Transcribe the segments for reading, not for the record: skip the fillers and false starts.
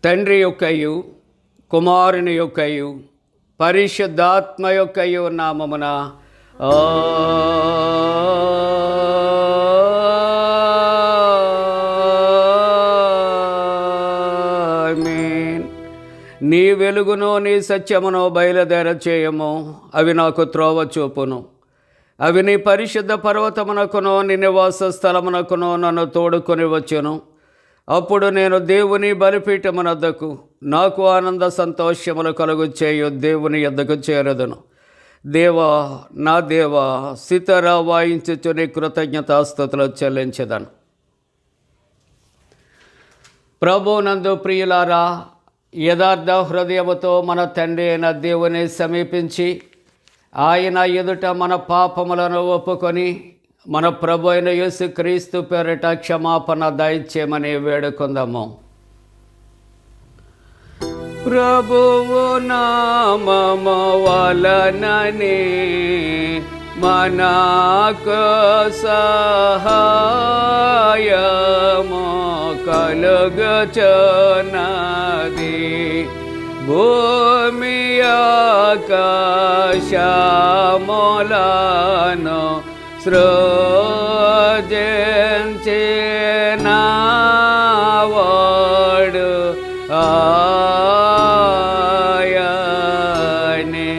తండ్రి యొక్కయు కుమారుని యొక్కయు పరిశుద్ధాత్మ యొక్కయు నామమున ఆమేన్. నీ వెలుగును నీ సత్యమును బయలుదేర చేయము, అవి నాకు త్రోవ చూపును. అవి నీ పరిశుద్ధ పర్వతమునకును నీ నివాస స్థలమునకును నన్ను తోడుకొని వచ్చును. అప్పుడు నేను దేవుని బలిపీఠమునద్దకు నాకు ఆనంద సంతోషములు కలుగు చేయు దేవుని యొద్దకు చేరదును. దేవా, నా దేవా, సితార వాయించుచు నీ కృతజ్ఞతాస్తుతులు చెల్లించెదను. ప్రభువునందు ప్రియులారా, యథార్థ హృదయముతో మన తండ్రి అయిన దేవుని సమీపించి ఆయన ఎదుట మన పాపములను ఒప్పుకొని మన ప్రభు అయిన యేసుక్రీస్తు పేరిట క్షమాపణ దయచేయమని వేడుకుందాము. ప్రభువు నామము వలననే మనకు సహాయము కలుగుచున్నది. భూమి ఆకాశములను సృజించినవాడు ఆయనే.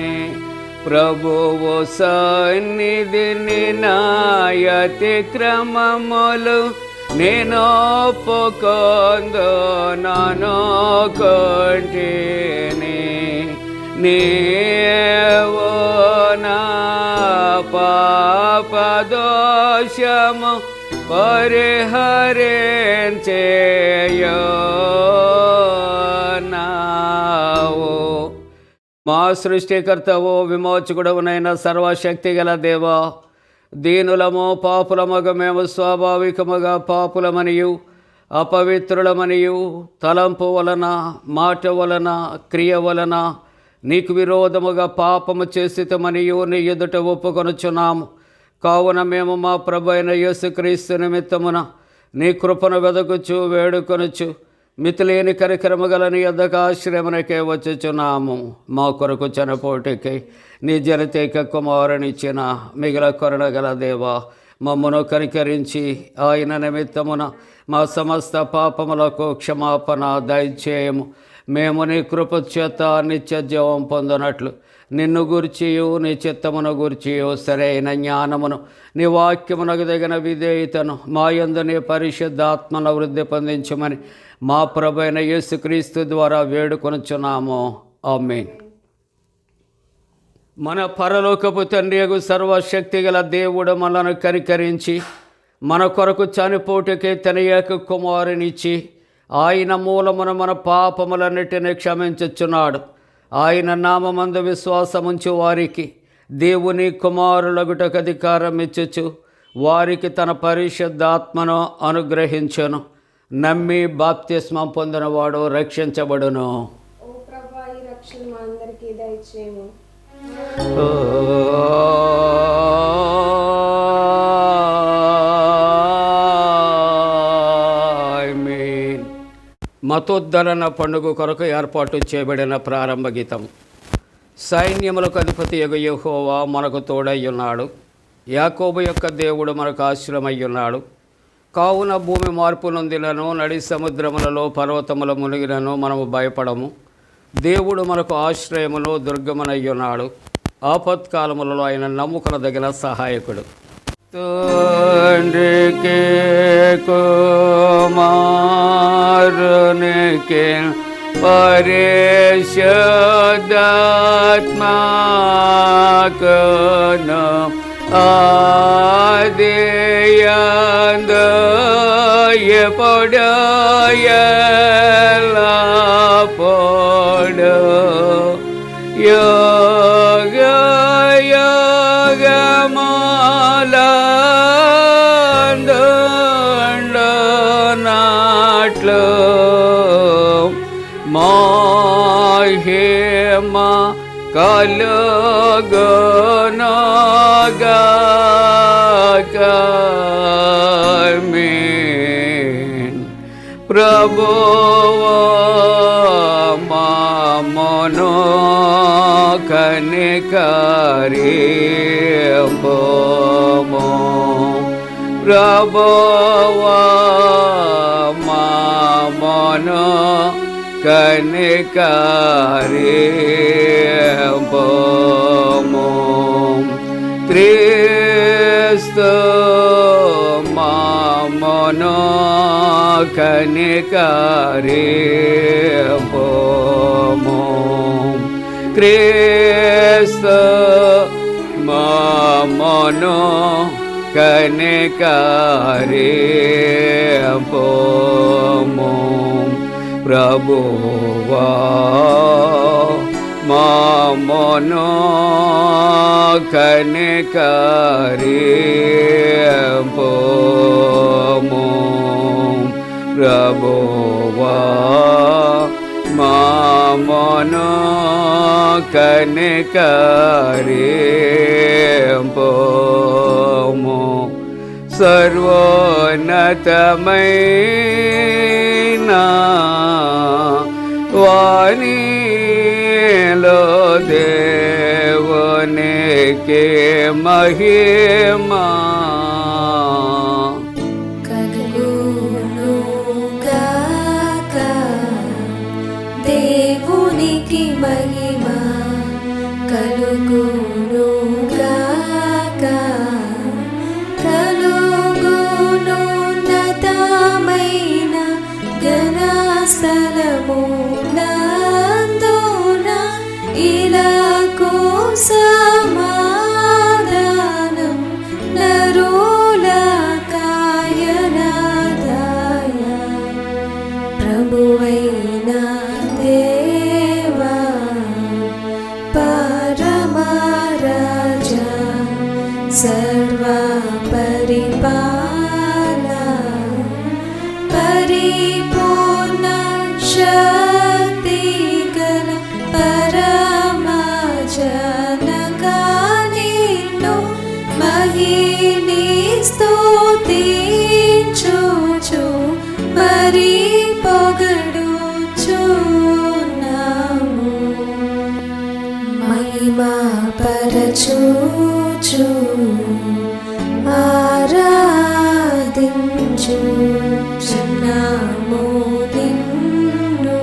ప్రభువు సన్నిధిని నాయతి క్రమములు నేను ఒప్పుకొందుననుకొంటిని. నీవు నా పాపదోషము పరిహరించేయున్నావు. మా సృష్టికర్తవు విమోచకుడవునైన సర్వశక్తి గల దేవా, దీనులము పాపులమగ మేము స్వాభావికముగా పాపులమనియు అపవిత్రులమనియు తలంపు వలన మాట వలన క్రియ వలన నీకు విరోధముగా పాపము చేసితమనియు నీ ఎదుట ఒప్పుకొనుచున్నాము. కావున మేము మా ప్రభు అయిన యేసుక్రీస్తు నిమిత్తమున నీ కృపను వెదకుచు వేడుకొనుచు మితిలేని కరికరము గల నీ యొద్దకు ఆశ్రయమునకే వచ్చుచున్నాము. మా కొరకు చనిపోటికై నీ జనతేక కుమారునిచ్చిన మిగిల కరుణగల దేవా, మమ్మను కనికరించి ఆయన నిమిత్తమున మా సమస్త పాపములకు క్షమాపణ దయచేయము. మేము నీ కృప చేత నిత్య జీవం పొందినట్లు నిన్ను గూర్చియు నీ చిత్తమును గూర్చియు సరైన జ్ఞానమును నీ వాక్యమునకు తగిన విధేయతను మా యందు నీ పరిశుద్ధాత్మను వృద్ధి పొందించమని మా ప్రభు అయిన యేసుక్రీస్తు ద్వారా వేడుకొనుచున్నాము. ఆమేన్. మన పరలోకపు తండ్రియగు సర్వశక్తి గల దేవుడు మనను కనికరించి మన కొరకు చనిపోటుకే తన ఏక కుమారునిచ్చి ఆయన మూలమున మన పాపములన్నిటినీ క్షమించుచున్నాడు. ఆయన నామమందు విశ్వాసముంచు వారికి దేవుని కుమారులగుటకు అధికారం ఇచ్చుచు వారికి తన పరిశుద్ధాత్మను అనుగ్రహించును. నమ్మి బాప్తిస్మం పొందినవాడు రక్షించబడును. మతోద్ధరణ పండుగ కొరకు ఏర్పాటు చేయబడిన ప్రారంభ గీతం. సైన్యములకు అధిపతి యెహోవా మనకు తోడయ్యున్నాడు. యాకోబు యొక్క దేవుడు మనకు ఆశ్రమయ్యున్నాడు. కావున భూమి మార్పు నొందినను నడి సముద్రములలో పర్వతముల మునిగినను మనము భయపడము. దేవుడు మనకు ఆశ్రయమును దుర్గమునయ్యున్నాడు. ఆపత్కాలములలో ఆయన నమ్ముకొనదగిన సహాయకుడు. తండ్రికి కుమారునికి పరిశుద్ధాత్మకును ఆదియందు ఎప్పుడు ఎల్లప్పుడు యుగయుగములందుండునట్లు మహిమ కలుగునుగాక. ఆమేన్. ప్రభువా మమ్మును కనికరింపుము. ప్రభువా మమ్మును కనికరింపుము. క్రీస్తు మమ్మును కనికరింపుము. క్రీస్తు మమ్మును కనికరింపుము. ప్రభువా మమ్మును కనికరింపుము. ప్రభువా మామోను కనికరింపుము. సర్వోన్నతమైన వాణిలో దేవునికి మహిమా. దేవునికి మహిమ కలుగును గాక, కలుగును ఉన్నతమైన ఘనస్థలమునందున ఇలకు సమాధానం నరులకాయనదాయ. ప్రభువైన దేవా పరమరాజా సర్వ పరిపాలన పరిపూర్ణ శక్తి గల పరమజనకా నిన్ను మహిని స్తుతించుచు మరి పొగడుచున్నాము. మహిమా పరచుచు ఆరాధించుచున్నాము నిన్ను.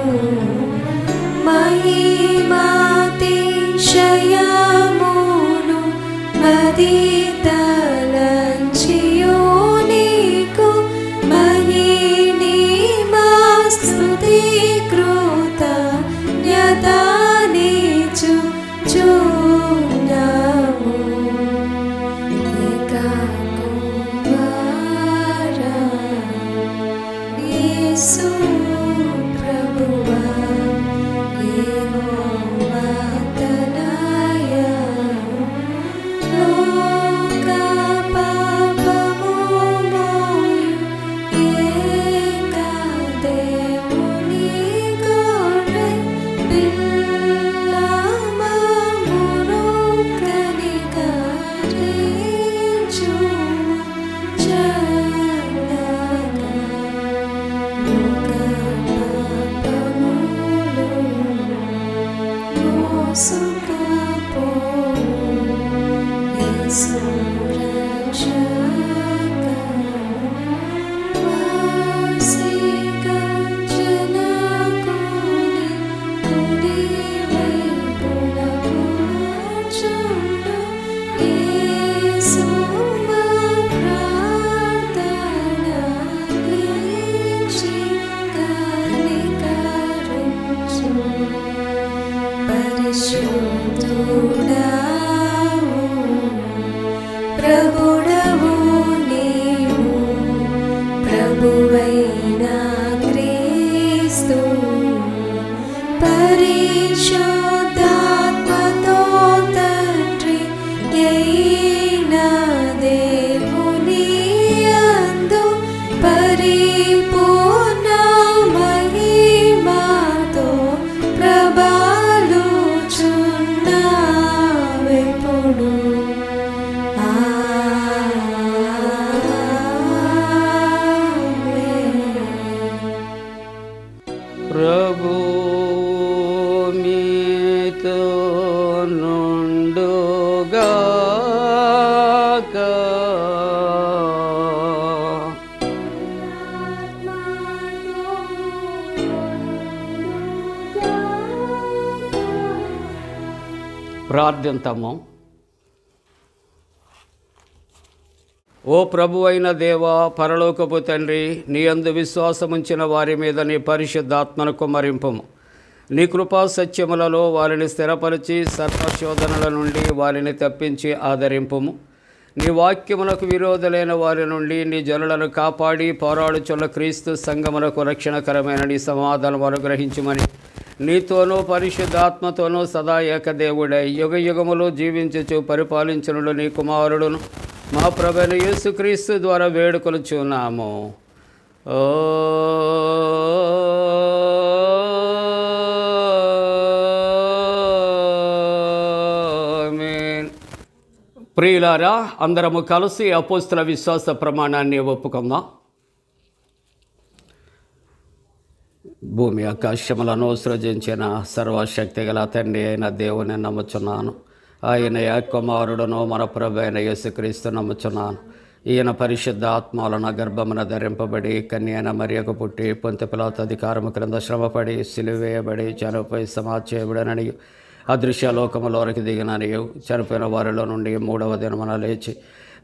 మహిమాతిశయమును మది తలంచియు నీకు మహిని మా స్తుతి కృతజ్ఞతానిచ్చుచున్నాము. ఏకకుమారా యేసు ప్రభువా యెహోవా తనయ, లోక పాపము మోయు ఏక దేవుని గొర్రె పిల్ల మమ్మును కనికరించుము చల్లగా. లోక పాపములు మోసుకుపోవు యేసు రక్షక. వాసిక జనకుని కుడి వైపున కూర్చుండు యేసు మా ప్రార్థన ఆలకించి కనికరించు. పరిశుద్ధుడవు ప్రభుడవు నీవు, ప్రభువైన క్రీస్తు పరిశుద్ధాత్మతో తండ్రి అయిన దేవుని యందు పరిపూర్ణ మహిమతో ప్రబలుచున్నావెప్పుడు. ప్రభు మీతో నుండుగాక. ప్రార్థింతము. ఓ ప్రభువైన దేవా, పరలోకపు తండ్రి, నీ యందు విశ్వాసముంచిన వారి మీద నీ పరిశుద్ధాత్మను కుమ్మరింపుము. నీ కృపా సత్యములలో వారిని స్థిరపరిచి సర్వశోధనల నుండి వారిని తప్పించి ఆదరింపుము. నీ వాక్యమునకు విరోధులైన వారి నుండి నీ జనులను కాపాడి పోరాడుచున్న క్రీస్తు సంఘమునకు రక్షణకరమైన నీ సమాధానం అనుగ్రహించుమని నీతోనూ పరిశుద్ధాత్మతోనూ సదా ఏకదేవుడై యుగ యుగములు జీవించుచు పరిపాలించునుడు నీ కుమారుడును మా ప్రభువైన యేసుక్రీస్తు ద్వారా వేడుకొనుచున్నాము. ప్రియులారా, అందరము కలిసి అపోస్తుల విశ్వాస ప్రమాణాన్ని ఒప్పుకుందాం. భూమి ఆకాశములను సృజించిన సర్వశక్తి గల తండ్రి అయిన దేవుని నమ్ముచున్నాను. ఆయన కుమారుడును మన ప్రభు అయిన యేసుక్రీస్తు నమ్ముచున్నాను. ఈయన పరిశుద్ధ ఆత్మలను గర్భమున ధరింపబడి కన్యైన మరియకు పుట్టి పొంతి పిలాతు అధికారము క్రింద శ్రమపడి సిలువేయబడి చనిపోయి సమాధి చేయబడినని అదృశ్య లోకములోనికి దిగిననియు చనిపోయిన వారిలో నుండి 3వ దినమున లేచి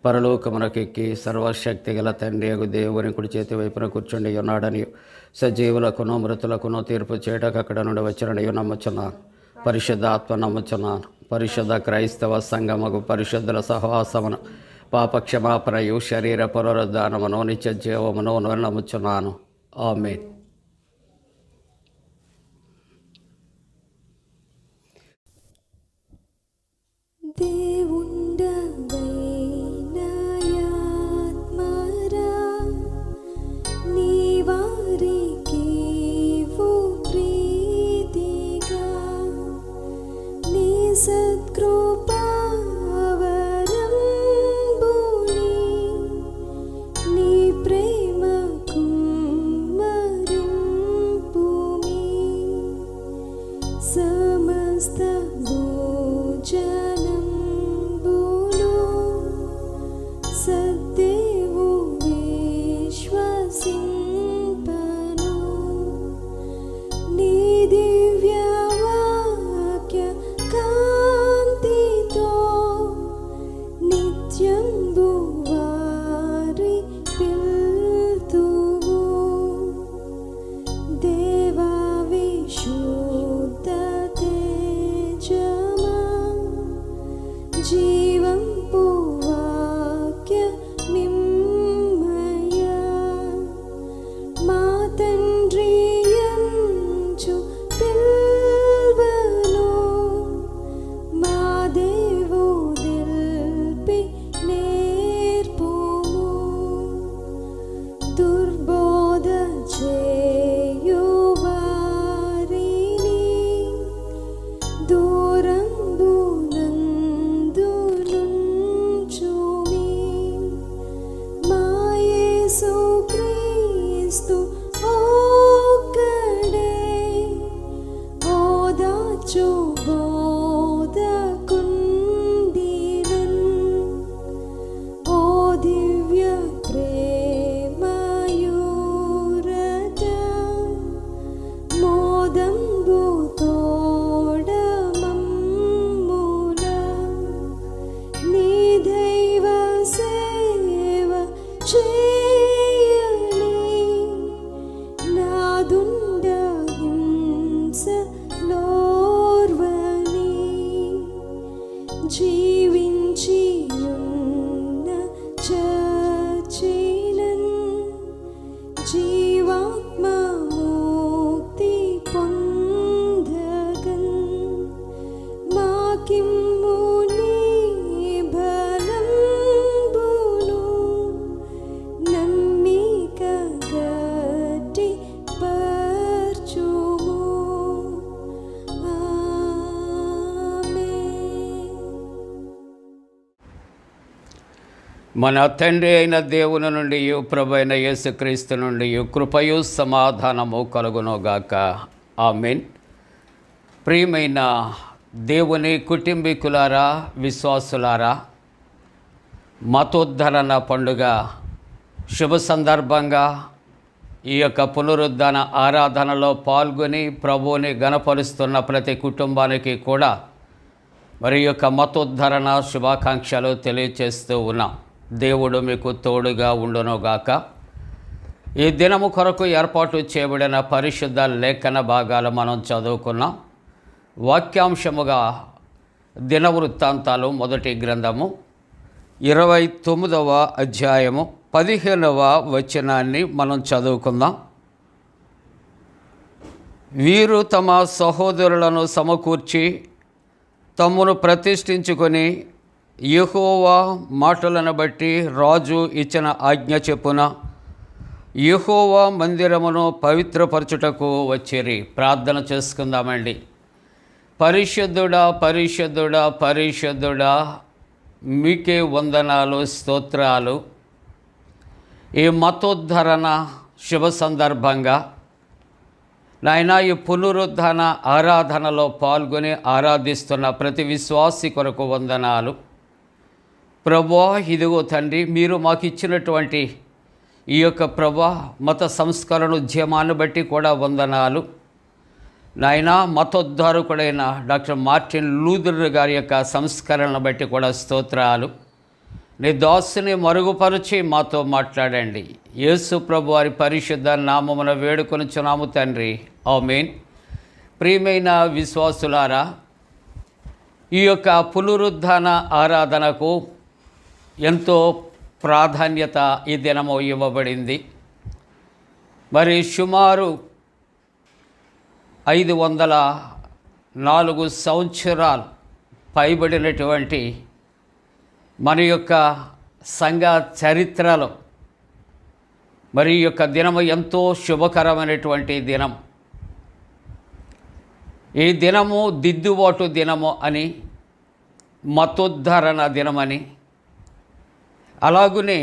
పరలోకమునకెక్కి సర్వశక్తి గల తండ్రి దేవుని కుడి చేతి వైపున కూర్చుండి ఉన్నాడని సజీవులకును మృతులకును తీర్పు చేయటకు అక్కడ నుండి వచ్చిననియు నమ్ముచున్నాను. పరిశుద్ధ ఆత్మ నమ్ముచున్నాను. పరిశుద్ధ క్రైస్తవ సంఘముకు పరిశుద్ధుల సహవాసమును పాపక్షమాపణయు శరీర పునరుద్ధానమును నిత్య జీవమును నమ్ముచున్నాను. ఆమేన్. దేవుండవైనాయాత్మరా నీ వారికివ్వు ప్రీతిగా నీ సత్కృపావరంబుని నీ ప్రేమ కుమ్మరింపుమి సమస్త భోజనంబులు సద్దేవు విశ్వసింపను నీ దివ్య వాక్య కాంతితో నిత్యంబు వారి పిల్తువు దేవా విశుద్ధ తేజమా జీవంపు వాక్య మిమ్మయ మా తండ్రి యంచు పిల్వను మా దేవు దిల్పి నేర్పుము దుర్బోధ చేయువారిని దూరంబునందునుంచుమి మా యేసు క్రీస్తు ఒక్కడే ఓదార్చు బోధకుండినన్ ఓ దివ్య ప్రేమయూరట మోదంబు తోడమమ్ముల నీ దైవ సేవ చేయని నాదుండ హింస లోర్వని జీవించి ఉన్న చచ్చినన్ జీవాత్మ ముక్తి పొందగన్ మాకిమ్ము నీ బలంబును నమ్మిక గట్టి పర్చుము. ఆమేన్. మన తండ్రి అయిన దేవుని నుండి ప్రభు అయిన యేసుక్రీస్తు నుండి కృపయు సమాధానము కలుగునుగాక. ఆమేన్. ప్రియమైన దేవుని కుటుంబీకులారా, విశ్వాసులారా, మతోద్ధరణ పండుగ శుభ సందర్భంగా ఈ యొక్క పునరుద్ధరణ ఆరాధనలో పాల్గొని ప్రభువుని గణపరుస్తున్న ప్రతి కుటుంబానికి కూడా మరి యొక్క మతోద్ధరణ శుభాకాంక్షలు తెలియచేస్తూ ఉన్నాం. దేవుడు మీకు తోడుగా ఉండునుగాక. ఈ దినము కొరకు ఏర్పాటు చేయబడిన పరిశుద్ధ లేఖన భాగాలు మనం చదువుకున్నాం. వాక్యాంశముగా దినవృత్తాంతాలు మొదటి గ్రంథము 29వ అధ్యాయము 15వ వచనాన్ని మనం చదువుకుందాం. వీరు తమ సహోదరులను సమకూర్చి తమ్మును ప్రతిష్ఠించుకొని యెహోవా మాటలను బట్టి రాజు ఇచ్చిన ఆజ్ఞ చెప్పున యెహోవా మందిరమును పవిత్రపరచుటకు వచ్చిరి. ప్రార్థన చేసుకుందామండి. పరిశుద్ధుడా పరిశుద్ధుడా పరిశుద్ధుడా మీకే వందనాలు, స్తోత్రాలు. ఈ మతోద్ధరణ శుభ సందర్భంగా నాయన ఈ పునరుద్ధరణ ఆరాధనలో పాల్గొని ఆరాధిస్తున్న ప్రతి విశ్వాసి కొరకు వందనాలు. ప్రభువా, ఇదిగో తండ్రి, మీరు మాకు ఇచ్చినటువంటి ఈ యొక్క మత సంస్కరణ ఉద్యమాన్ని బట్టి కూడా వందనాలు. నాయన మతోద్ధారకుడైన డాక్టర్ మార్టిన్ లూథర్ గారి యొక్క సంస్కరణను బట్టి కూడా స్తోత్రాలు. నీ దాసుని మరుగుపరిచి మాతో మాట్లాడండి. యేసు ప్రభు వారి పరిశుద్ధ నామమున వేడుకొనుచున్నాము తండ్రి, ఆమేన్. ప్రియమైన విశ్వాసులారా, ఈ యొక్క పునరుద్ధాన ఆరాధనకు ఎంతో ప్రాధాన్యత ఈ దినము ఇవ్వబడింది. మరి సుమారు 504 సంవత్సరాలు పైబడినటువంటి మన యొక్క సంఘ చరిత్రలో మరి ఈ యొక్క దినము ఎంతో శుభకరమైనటువంటి దినం. ఈ దినము దిద్దుబాటు దినము అని, మతోద్ధరణ దినమని, అలాగునే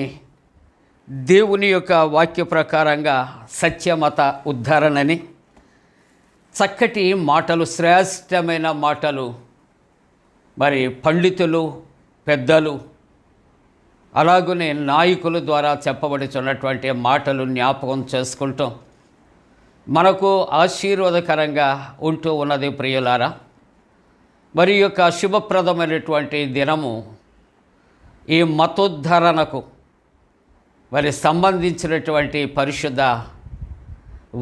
దేవుని యొక్క వాక్య ప్రకారంగా సత్యమత ఉద్ధరణని, చక్కటి మాటలు, శ్రేష్టమైన మాటలు మరి పండితులు, పెద్దలు, అలాగునే నాయకుల ద్వారా చెప్పబడుచున్నటువంటి మాటలు జ్ఞాపకం చేసుకుంటాం. మనకు ఆశీర్వాదకరంగా ఉంటూ ఉన్నది ప్రియులారా. మరి యొక్క శుభప్రదమైనటువంటి దినము ఈ మతోద్ధరణకు మరి సంబంధించినటువంటి పరిశుద్ధ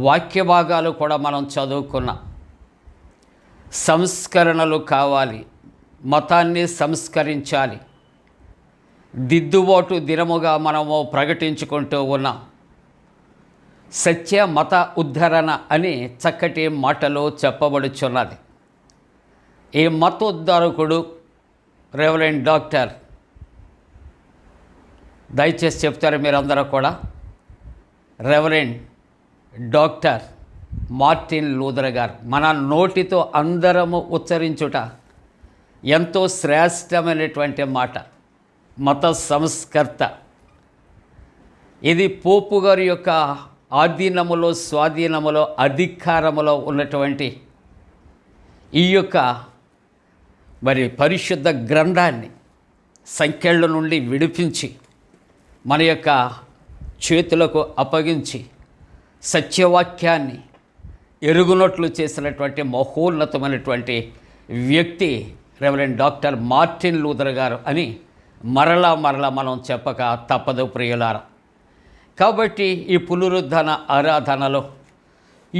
వాక్య భాగాలు కూడా మనం చదువుకున్నాం. సంస్కరణలు కావాలి, మతాన్ని సంస్కరించాలి, దిద్దుబాటు దినముగా మనము ప్రకటించుకుంటూ ఉన్నాం. సత్య మత ఉద్ధరణ అని చక్కటి మాటలు చెప్పబడుచున్నది. ఈ మతోద్ధారకుడు రెవరెండ్ డాక్టర్, దయచేసి చెప్తారు మీరందరూ కూడా, రెవరెండ్ డాక్టర్ మార్టిన్ లూథర్ గారు. మన నోటితో అందరము ఉచ్చరించుట ఎంతో శ్రేష్టమైనటువంటి మాట. మత సంస్కర్త. ఇది పోపు గారి యొక్క ఆధీనములో, స్వాధీనములో, అధికారములో ఉన్నటువంటి ఈ యొక్క మరి పరిశుద్ధ గ్రంథాన్ని సంఖ్యల నుండి విడిపించి మన యొక్క చేతులకు అప్పగించి సత్యవాక్యాన్ని ఎరుగునట్లు చేసినటువంటి మహోన్నతమైనటువంటి వ్యక్తి రెవరెండ్ డాక్టర్ మార్టిన్ లూథర్ గారు అని మరలా మనం చెప్పక తప్పదు ప్రియులారా. కాబట్టి ఈ పునరుద్ధరణ ఆరాధనలో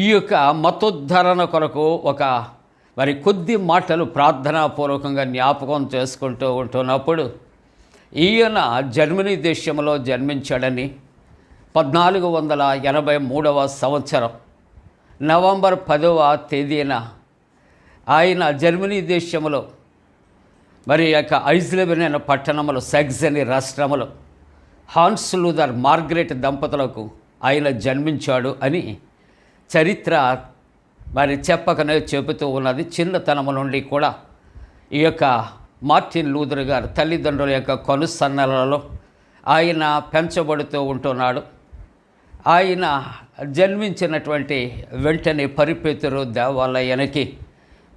ఈ యొక్క మతోద్ధరణ కొరకు ఒక మరి కొద్ది మాటలు ప్రార్థనాపూర్వకంగా జ్ఞాపకం చేసుకుంటూ ఉంటున్నప్పుడు, ఈయన జర్మనీ దేశంలో జన్మించాడని 1483వ సంవత్సరం నవంబర్ 10వ తేదీన ఆయన జర్మనీ దేశంలో మరి యొక్క ఐజ్లెబెన్ అనే పట్టణంలో, సాక్సనీ రాష్ట్రంలో హాన్స్ లూథర్ మార్గరెట్ దంపతులకు ఆయన జన్మించాడు అని చరిత్ర మరి చెప్పకనే చెబుతూ ఉన్నది. చిన్నతనము నుండి కూడా ఈ యొక్క మార్టిన్ లూథర్ గారు తల్లిదండ్రుల యొక్క కనుసన్నలలో ఆయన పెంచబడుతూ ఉంటున్నాడు. ఆయన జన్మించినటువంటి వెంటనే పరిపేతురు దేవాలయానికి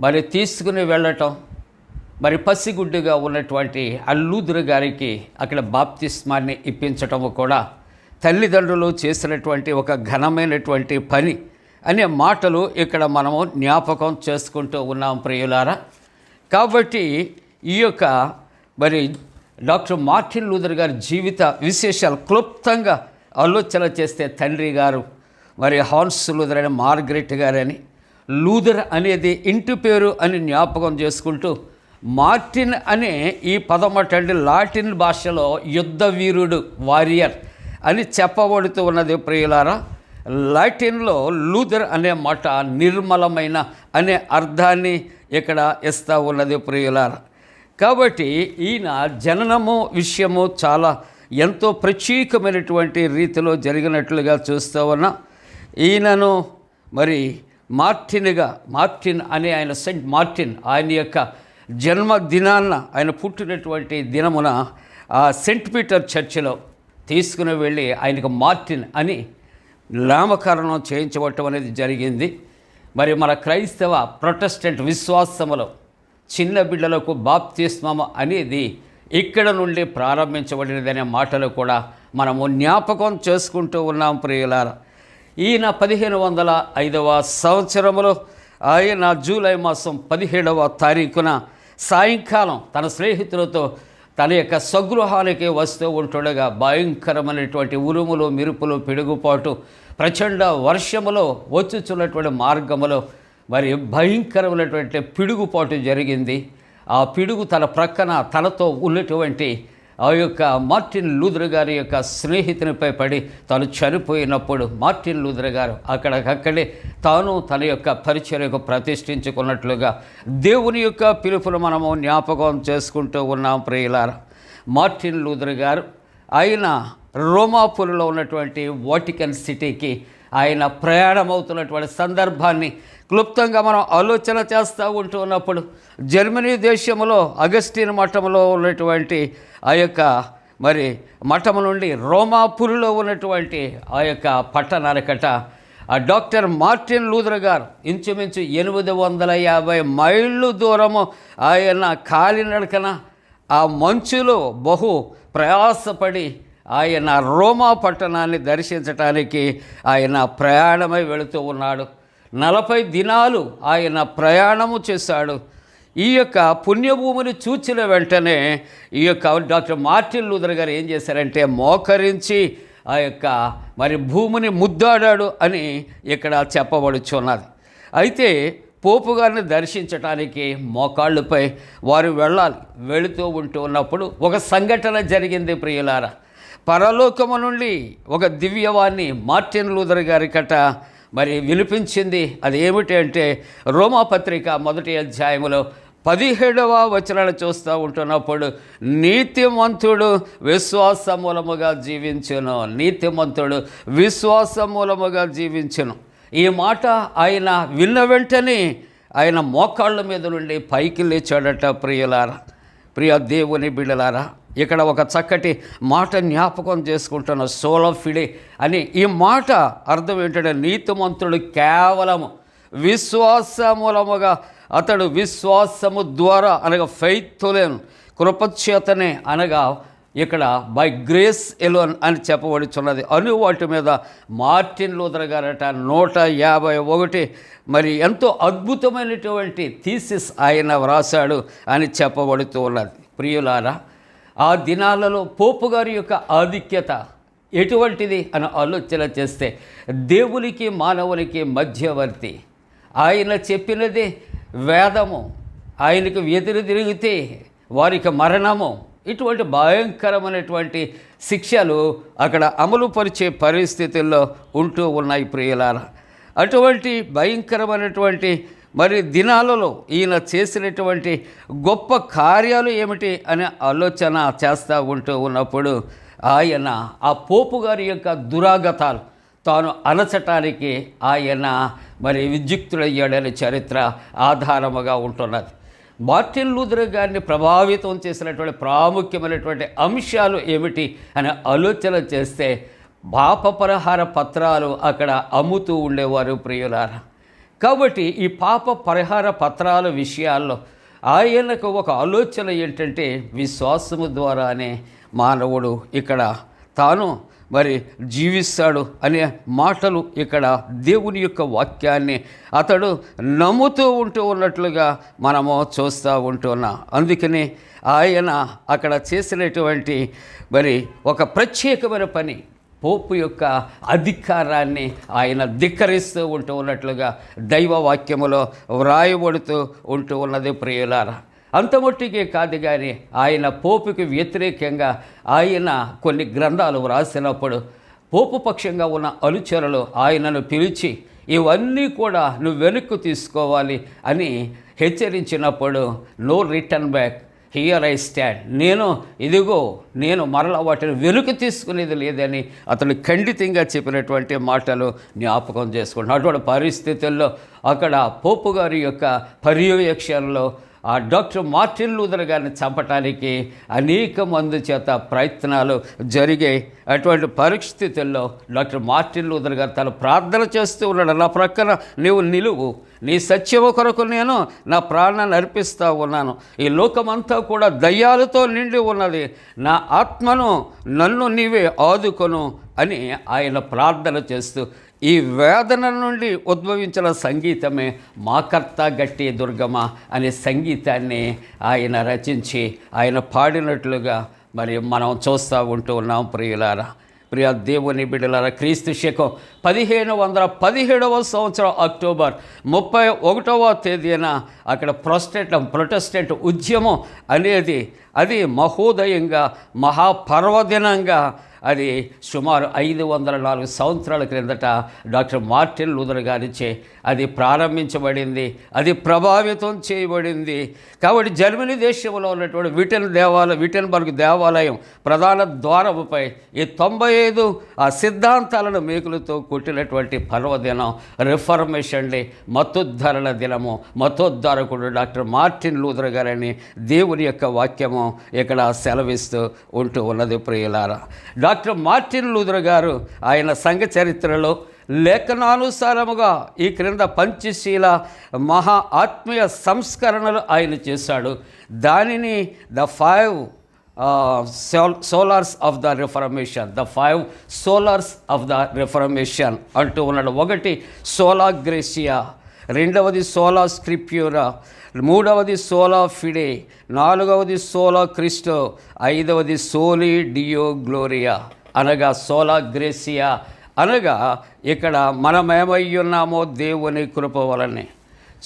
మరి తీసుకుని వెళ్ళటం, మరి పసిగుడ్డుగా ఉన్నటువంటి లూథర్ గారికి అక్కడ బాప్తిస్మాన్ని ఇప్పించటము కూడా తల్లిదండ్రులు చేసినటువంటి ఒక ఘనమైనటువంటి పని అనే మాటలు ఇక్కడ మనము జ్ఞాపకం చేసుకుంటూ ఉన్నాం ప్రియులారా. కాబట్టి ఈ యొక్క మరి డాక్టర్ మార్టిన్ లూథర్ గారి జీవిత విశేషాలు క్లుప్తంగా ఆలోచన చేస్తే, తండ్రి గారు మరి హాన్స్ లూథర్ అని, మార్గరెట్ గారని, లూథర్ అనేది ఇంటి పేరు అని జ్ఞాపకం చేసుకుంటూ, మార్టిన్ అనే ఈ పదమటండి లాటిన్ భాషలో యుద్ధ వీరుడు, వారియర్ అని చెప్పబడుతూ ఉన్నది ప్రియులారా. లాటిన్లో లూథర్ అనే మాట నిర్మలమైన అనే అర్థాన్ని ఇక్కడ ఇస్తూ ఉన్నది ప్రియులారా. కాబట్టి ఈయన జననము విషయము చాలా ఎంతో ప్రత్యేకమైనటువంటి రీతిలో జరిగినట్లుగా చూస్తూ ఉన్నా. ఈయనను మరి మార్టిన్ అనే ఆయన, సెయింట్ మార్టిన్, ఆయన యొక్క జన్మదినాన్న ఆయన పుట్టినటువంటి దినమున ఆ సెంట్ పీటర్ చర్చిలో తీసుకుని వెళ్ళి ఆయనకు మార్టిన్ అని నామకరణం చేయించబడటం అనేది జరిగింది. మరి మన క్రైస్తవ ప్రొటెస్టెంట్ విశ్వాసములో చిన్న బిడ్డలకు బాప్తిస్మము అనేది ఇక్కడ నుండి ప్రారంభించబడినదనే మాటలు కూడా మనము జ్ఞాపకం చేసుకుంటూ ఉన్నాం ప్రియులారా. ఈయన 1505వ సంవత్సరంలో ఆయన జూలై మాసం 17వ తారీఖున సాయంకాలం తన స్నేహితులతో తన యొక్క స్వగృహానికి వస్తూ ఉంటుండగా భయంకరమైనటువంటి ఉరుములు, మెరుపులు, పిడుగుపాటు, ప్రచండ వర్షములో వచ్చుచున్నటువంటి మార్గములో మరి భయంకరమైనటువంటి పిడుగుపాటు జరిగింది. ఆ పిడుగు తన ప్రక్కన తనతో ఉన్నటువంటి ఆ యొక్క మార్టిన్ లూథర్ గారి యొక్క స్నేహితునిపై పడి తాను చనిపోయినప్పుడు మార్టిన్ లూథర్ గారు అక్కడికక్కడే తాను తన యొక్క పరిచర్యకు ప్రతిష్ఠించుకున్నట్లుగా దేవుని యొక్క పిలుపును మనము జ్ఞాపకం చేసుకుంటూ ఉన్నాం ప్రియులారా. మార్టిన్ లూథర్ గారు ఆయన రోమాపురిలో ఉన్నటువంటి వాటికన్ సిటీకి ఆయన ప్రయాణమవుతున్నటువంటి సందర్భాన్ని క్లుప్తంగా మనం ఆలోచన చేస్తూ ఉన్నప్పుడు జర్మనీ దేశంలో అగస్టిన్ మఠంలో ఉన్నటువంటి ఆ యొక్క మరి మఠం నుండి రోమాపురిలో ఉన్నటువంటి ఆ యొక్క పట్టణానికట ఆ డాక్టర్ మార్టిన్ లూథర్ గారు ఇంచుమించు 850 మైళ్ళు దూరము ఆయన కాలినడకన ఆ మంచులో బహు ప్రయాసపడి ఆయన రోమా పట్టణాన్ని దర్శించటానికి ఆయన ప్రయాణమై వెళుతూ ఉన్నాడు. 40 దినాలు ఆయన ప్రయాణము చేశాడు. ఈ యొక్క పుణ్యభూమిని చూచిన వెంటనే ఈ యొక్క డాక్టర్ మార్టిన్ లూథర్ గారు ఏం చేశారంటే మోకరించి ఆ యొక్క మరి భూమిని ముద్దాడాడు అని ఇక్కడ చెప్పబడుచున్నది. అయితే పోపు గారిని దర్శించటానికి మోకాళ్ళపై వారు వెళుతూ ఉన్నప్పుడు ఒక సంఘటన జరిగింది ప్రియులారా. పరలోకము నుండి ఒక దివ్యవాణి మార్టిన్ లూథర్ గారికట మరి వినిపించింది. అది ఏమిటి అంటే రోమాపత్రిక 1వ అధ్యాయములో 17వ వచనాలు చూస్తూ ఉంటున్నప్పుడు నీతిమంతుడు విశ్వాస మూలముగా జీవించును, నీతిమంతుడు విశ్వాస మూలముగా జీవించును. ఈ మాట ఆయన విన్న వెంటనే ఆయన మోకాళ్ళ మీద నుండి పైకి లేచాడట ప్రియులారా. ప్రియ దేవుని బిడ్డలారా, ఇక్కడ ఒక చక్కటి మాట జ్ఞాపకం చేసుకుంటున్న సోలా ఫిడే అని ఈ మాట అర్థం ఏంటంటే నీతిమంతుడు కేవలము విశ్వాస మూలముగా అతడు విశ్వాసము ద్వారా అనగా ఫెయిత్లేన్ కృపచేతనే అనగా ఇక్కడ బై గ్రేస్ ఎలోన్ అని చెప్పబడుచున్నది అను వాటి మీద మార్టిన్ లూథర్ గారట 151 మరి ఎంతో అద్భుతమైనటువంటి థీసిస్ ఆయన వ్రాసాడు అని చెప్పబడుతూ ఉన్నది. ప్రియులారా, ఆ దినాలలో పోపు గారి యొక్క ఆధిక్యత ఎటువంటిది అని ఆలోచన చేస్తే దేవునికి మానవునికి మధ్యవర్తి. ఆయన చెప్పినది వేదము, ఆయనకు ఎదురు తిరిగితే వారికి మరణము, ఇటువంటి భయంకరమైనటువంటి శిక్షలు అక్కడ అమలుపరిచే పరిస్థితుల్లో ఉంటూ ఉన్నాయి ప్రియులారా. అటువంటి భయంకరమైనటువంటి మరి దినాలలో ఈయన చేసినటువంటి గొప్ప కార్యాలు ఏమిటి అనే ఆలోచన చేస్తూ ఉంటూ ఉన్నప్పుడు ఆయన ఆ పోపు గారి యొక్క దురాగతాలు తాను అణచటానికి ఆయన మరి విద్యుక్తుడయ్యాడనే చరిత్ర ఆధారముగా ఉంటున్నది. మార్టిన్ లూథర్ గారిని ప్రభావితం చేసినటువంటి ప్రాముఖ్యమైనటువంటి అంశాలు ఏమిటి అని ఆలోచన చేస్తే పాపపరిహార పత్రాలు అక్కడ అమ్ముతూ ఉండేవారు ప్రియులారా. కాబట్టి ఈ పాప పరిహార పత్రాల విషయాల్లో ఆయనకు ఒక ఆలోచన ఏంటంటే విశ్వాసము ద్వారానే మానవుడు ఇక్కడ తాను మరి జీవిస్తాడు అనే మాటలు ఇక్కడ దేవుని యొక్క వాక్యాన్ని అతడు నమ్ముతూ ఉన్నట్లుగా మనము చూస్తూ ఉంటున్నాం. అందుకని ఆయన అక్కడ చేసినటువంటి మరి ఒక ప్రత్యేకమైన పని పోపు యొక్క అధికారాన్ని ఆయన ధిక్కరిస్తూ ఉన్నట్లుగా దైవవాక్యములో వ్రాయబడుతూ ఉన్నది ప్రియులారా. అంతమొట్టికే కాదు కానీ ఆయన పోపుకి వ్యతిరేకంగా ఆయన కొన్ని గ్రంథాలు వ్రాసినప్పుడు పోపు పక్షంగా ఉన్న అనుచరులు ఆయనను పిలిచి ఇవన్నీ కూడా నువ్వు వెనక్కు తీసుకోవాలి అని హెచ్చరించినప్పుడు no return back, here I stand, నేను మరలా వాటిని వెనుక తీసుకునేది లేదని అతను ఖండితంగా చెప్పినటువంటి మాటలు జ్ఞాపకం చేసుకుంటున్నాడు. అటువంటి పరిస్థితుల్లో అక్కడ పోపు గారి యొక్క పర్యవేక్షణలో ఆ డాక్టర్ మార్టిన్ లూథర్ గారిని చంపటానికి అనేక మంది చేత ప్రయత్నాలు జరిగాయి. అటువంటి పరిస్థితుల్లో డాక్టర్ మార్టిన్ లూథర్ గారు తను ప్రార్థన చేస్తూ ఉన్నాడు, నా ప్రక్కన నీవు నిలువు, నీ సత్యము కొరకు నేను నా ప్రాణాన్ని అర్పిస్తూ ఉన్నాను. ఈ లోకమంతా కూడా దయ్యాలతో నిండి ఉన్నది, నా ఆత్మను నన్ను నీవే ఆదుకొను అని ఆయన ప్రార్థన చేస్తూ ఈ వేదన నుండి ఉద్భవించిన సంగీతమే మా కర్త గట్టి దుర్గమ అనే సంగీతాన్ని ఆయన రచించి ఆయన పాడినట్లుగా మరి మనం చూస్తూ ఉంటూ ఉన్నాం. ప్రియులారా, ప్రియ దేవుని బిడ్డలారా, క్రీస్తు శకం 1517 సంవత్సరం అక్టోబర్ 31వ తేదీన అక్కడ ప్రొటెస్టెంట్ ఉద్యమం అనేది అది మహోదయంగా మహాపర్వదినంగా అది సుమారు 504 సంవత్సరాల క్రిందట డాక్టర్ మార్టిన్ లూథర్ గారిచే అది ప్రారంభించబడింది, అది ప్రభావితం చేయబడింది. కాబట్టి జర్మనీ దేశంలో ఉన్నటువంటి విటెన్బర్గ్ దేవాలయం ప్రధాన ద్వారముపై ఈ 95 ఆ సిద్ధాంతాలను మేకులతో కొట్టినటువంటి పర్వదినం రిఫర్మేషన్ డే, మతోద్ధరణ దినము. మతోద్ధారకుడు డాక్టర్ మార్టిన్ లూథర్ గారని దేవుని యొక్క వాక్యము ఇక్కడ సెలవిస్తూ ఉంటూ ఉన్నది. ప్రియులారా, డాక్టర్ మార్టిన్ లూథర్ గారు ఆయన సంఘ చరిత్రలో లేఖనానుసారముగా ఈ క్రింద పంచశీల మహా ఆత్మీయ సంస్కరణలు ఆయన చేశాడు. దానిని the 5 solars of the reformation, the 5 solars of the reformation అంటూ ఉన్నాడు. ఒకటి సోలా గ్రేసియా, రెండవది సోలా స్క్రిప్యూరా, మూడవది సోలా ఫిడే, నాలుగవది సోలా క్రిస్టో, ఐదవది సోలి డియో గ్లోరియా అనగా సోలా గ్రేసియా అనగా ఇక్కడ మనమేమయ్యున్నామో దేవుని కృప వలనే.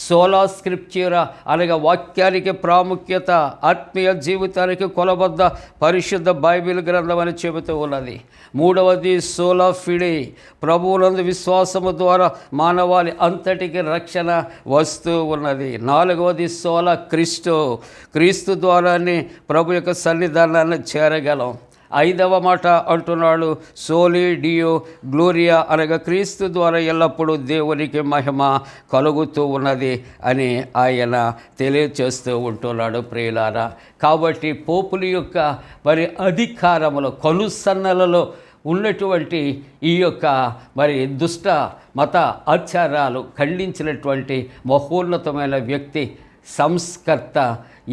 సోలా స్క్రిప్చరా అనగా వాక్యానికి ప్రాముఖ్యత, ఆత్మీయ జీవితానికి కొలబద్ద పరిశుద్ధ బైబిల్ గ్రంథం అని చెబుతూ ఉన్నది. మూడవది సోలా ఫిడే, ప్రభువునందు విశ్వాసము ద్వారా మానవాళి అంతటికి రక్షణ వస్తూ ఉన్నది. నాలుగవది సోలా క్రిస్టో, క్రీస్తు ద్వారానే ప్రభు యొక్క సన్నిధానాన్ని చేరగలం. ఐదవ మాట అంటున్నాడు సోలి డియో గ్లోరియా అనగా క్రీస్తు ద్వారా ఎల్లప్పుడూ దేవునికి మహిమ కలుగుతూ ఉన్నది అని ఆయన తెలియచేస్తూ ఉంటున్నాడు. ప్రియులారా, కాబట్టి పోపుల యొక్క మరి అధికారములో కనుసన్నలలో ఉన్నటువంటి ఈ యొక్క మరి దుష్ట మత ఆచారాలు ఖండించినటువంటి మహోన్నతమైన వ్యక్తి, సంస్కర్త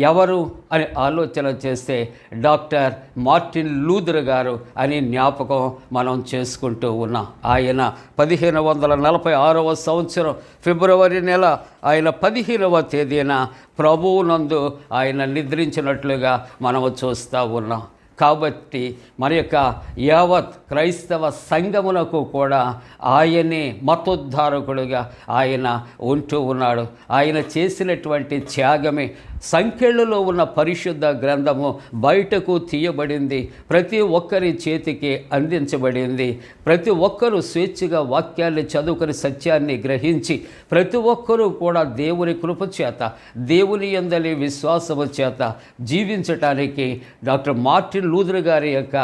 ఎవరు అని ఆలోచన చేస్తే డాక్టర్ మార్టిన్ లూథర్ గారు అని జ్ఞాపకం మనం చేసుకుంటూ ఉన్నాం. ఆయన 1546 సంవత్సరం ఫిబ్రవరి నెల ఆయన 15వ తేదీన ప్రభువునందు ఆయన నిద్రించినట్లుగా మనము చూస్తూ ఉన్నాం. కాబట్టి మరి యొక్క యావత్ క్రైస్తవ సంఘమునకు కూడా ఆయనే మతోద్ధారకుడుగా ఆయన ఉంటూ ఉన్నాడు. ఆయన చేసినటువంటి త్యాగమే సంఖ్యలలో ఉన్న పరిశుద్ధ గ్రంథము బయటకు తీయబడింది, ప్రతి ఒక్కరి చేతికి అందించబడింది. ప్రతి ఒక్కరూ స్వేచ్ఛగా వాక్యాన్ని చదువుకొని సత్యాన్ని గ్రహించి ప్రతి ఒక్కరూ కూడా దేవుని కృప చేత, దేవుని యందలి విశ్వాసము చేత జీవించటానికి డాక్టర్ మార్టిన్ లూథర్ గారి యొక్క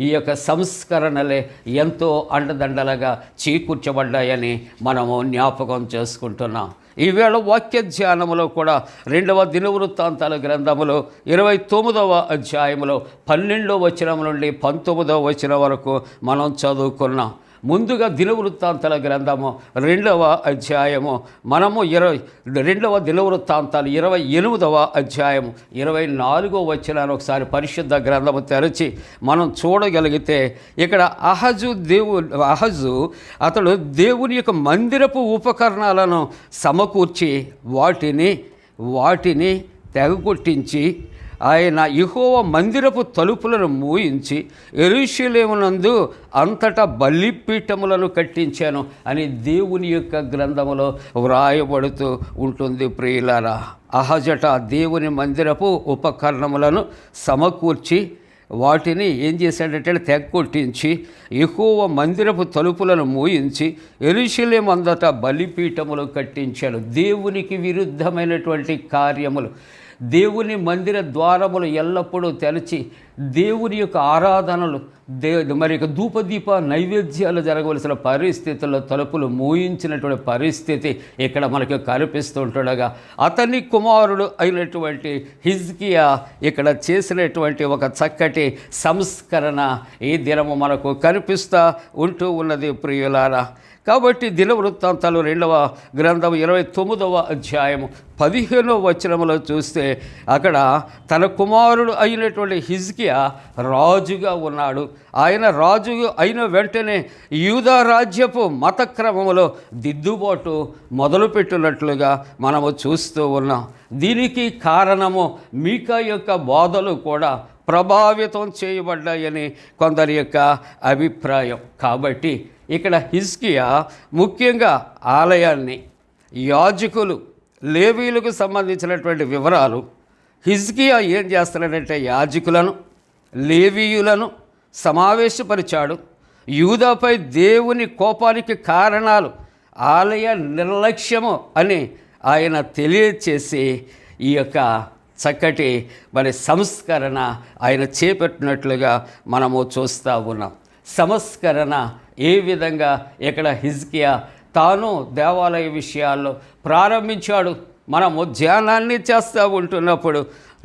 ఈ యొక్క సంస్కరణలే ఎంతో అండదండలుగా చేకూర్చబడ్డాయని మనము జ్ఞాపకం చేసుకుంటున్నాం. ఈవేళ వాక్య ధ్యానములో కూడా 2వ దినవృత్తాంతాల గ్రంథములో 29వ అధ్యాయములో 12వ వచనం నుండి 19వ వచనం వరకు మనం చదువుకున్నాం. ముందుగా దినవృత్తాంతాల గ్రంథము 2వ అధ్యాయము మనము 2వ దినవృత్తాంతాలు 28వ అధ్యాయము 24వ వచనాన్ని ఒకసారి పరిశుద్ధ గ్రంథము తెరచి మనం చూడగలిగితే ఇక్కడ అహజు అతడు దేవుని యొక్క మందిరపు ఉపకరణాలను సమకూర్చి వాటిని తెగగొట్టించి ఆయన యెహోవా మందిరపు తలుపులను మూయించి యెరూషలేమునందు అంతటా బలిపీఠములను కట్టించాను అని దేవుని యొక్క గ్రంథములో వ్రాయబడుతూ ఉంటుంది. ప్రియులారా, అహజట దేవుని మందిరపు ఉపకరణములను సమకూర్చి వాటిని ఏం చేశాడంటే తెగొట్టించి యెహోవా మందిరపు తలుపులను మూయించి యెరూషలేము అంతటా బలిపీఠములు కట్టించాడు. దేవునికి విరుద్ధమైనటువంటి కార్యములు, దేవుని మందిర ద్వారములు ఎల్లప్పుడూ తెరిచి దేవుని యొక్క ఆరాధనలు మరి ఇక ధూపదీప నైవేద్యాలు జరగవలసిన పరిస్థితుల్లో తలుపులు మూయించినటువంటి పరిస్థితి ఇక్కడ మనకు కనిపిస్తుండగా అతని కుమారుడు అయినటువంటి హిజ్కియా ఇక్కడ చేసినటువంటి ఒక చక్కటి సంస్కరణ ఈ దినము మనకు కనిపిస్తూ ఉంటూ ఉన్నది ప్రియులారా. కాబట్టి దినవృత్తాంతాలు 2వ గ్రంథం 29వ అధ్యాయము 15వ వచనంలో చూస్తే అక్కడ తన కుమారుడు అయినటువంటి హిజ్కియా రాజుగా ఉన్నాడు. ఆయన రాజు అయిన వెంటనే యూదా రాజ్యపు మత క్రమములో దిద్దుబాటు మొదలుపెట్టినట్లుగా మనము చూస్తూ ఉన్నాం. దీనికి కారణము మీకా యొక్క బోధలు కూడా ప్రభావితం చేయబడ్డాయని కొందరి యొక్క అభిప్రాయం. కాబట్టి ఇక్కడ హిజ్కియా ముఖ్యంగా ఆలయాన్ని, యాజకులు, లేవీయులకు సంబంధించినటువంటి వివరాలు, హిజ్కియా ఏం చేస్తున్నాడంటే యాజకులను, లేవీయులను సమావేశపరిచాడు. యూదాపై దేవుని కోపానికి కారణాలు ఆలయ నిర్లక్ష్యము అని ఆయన తెలియచేసి ఈ యొక్క చక్కటి మరి సంస్కరణ ఆయన చేపట్టినట్లుగా మనము చూస్తూ ఉన్నాం. సంస్కరణ ఏ విధంగా ఇక్కడ హిజ్కియా తాను దేవాలయ విషయాల్లో ప్రారంభించాడు. మనము ధ్యానాన్ని చేస్తూ ఉంటున్నప్పుడు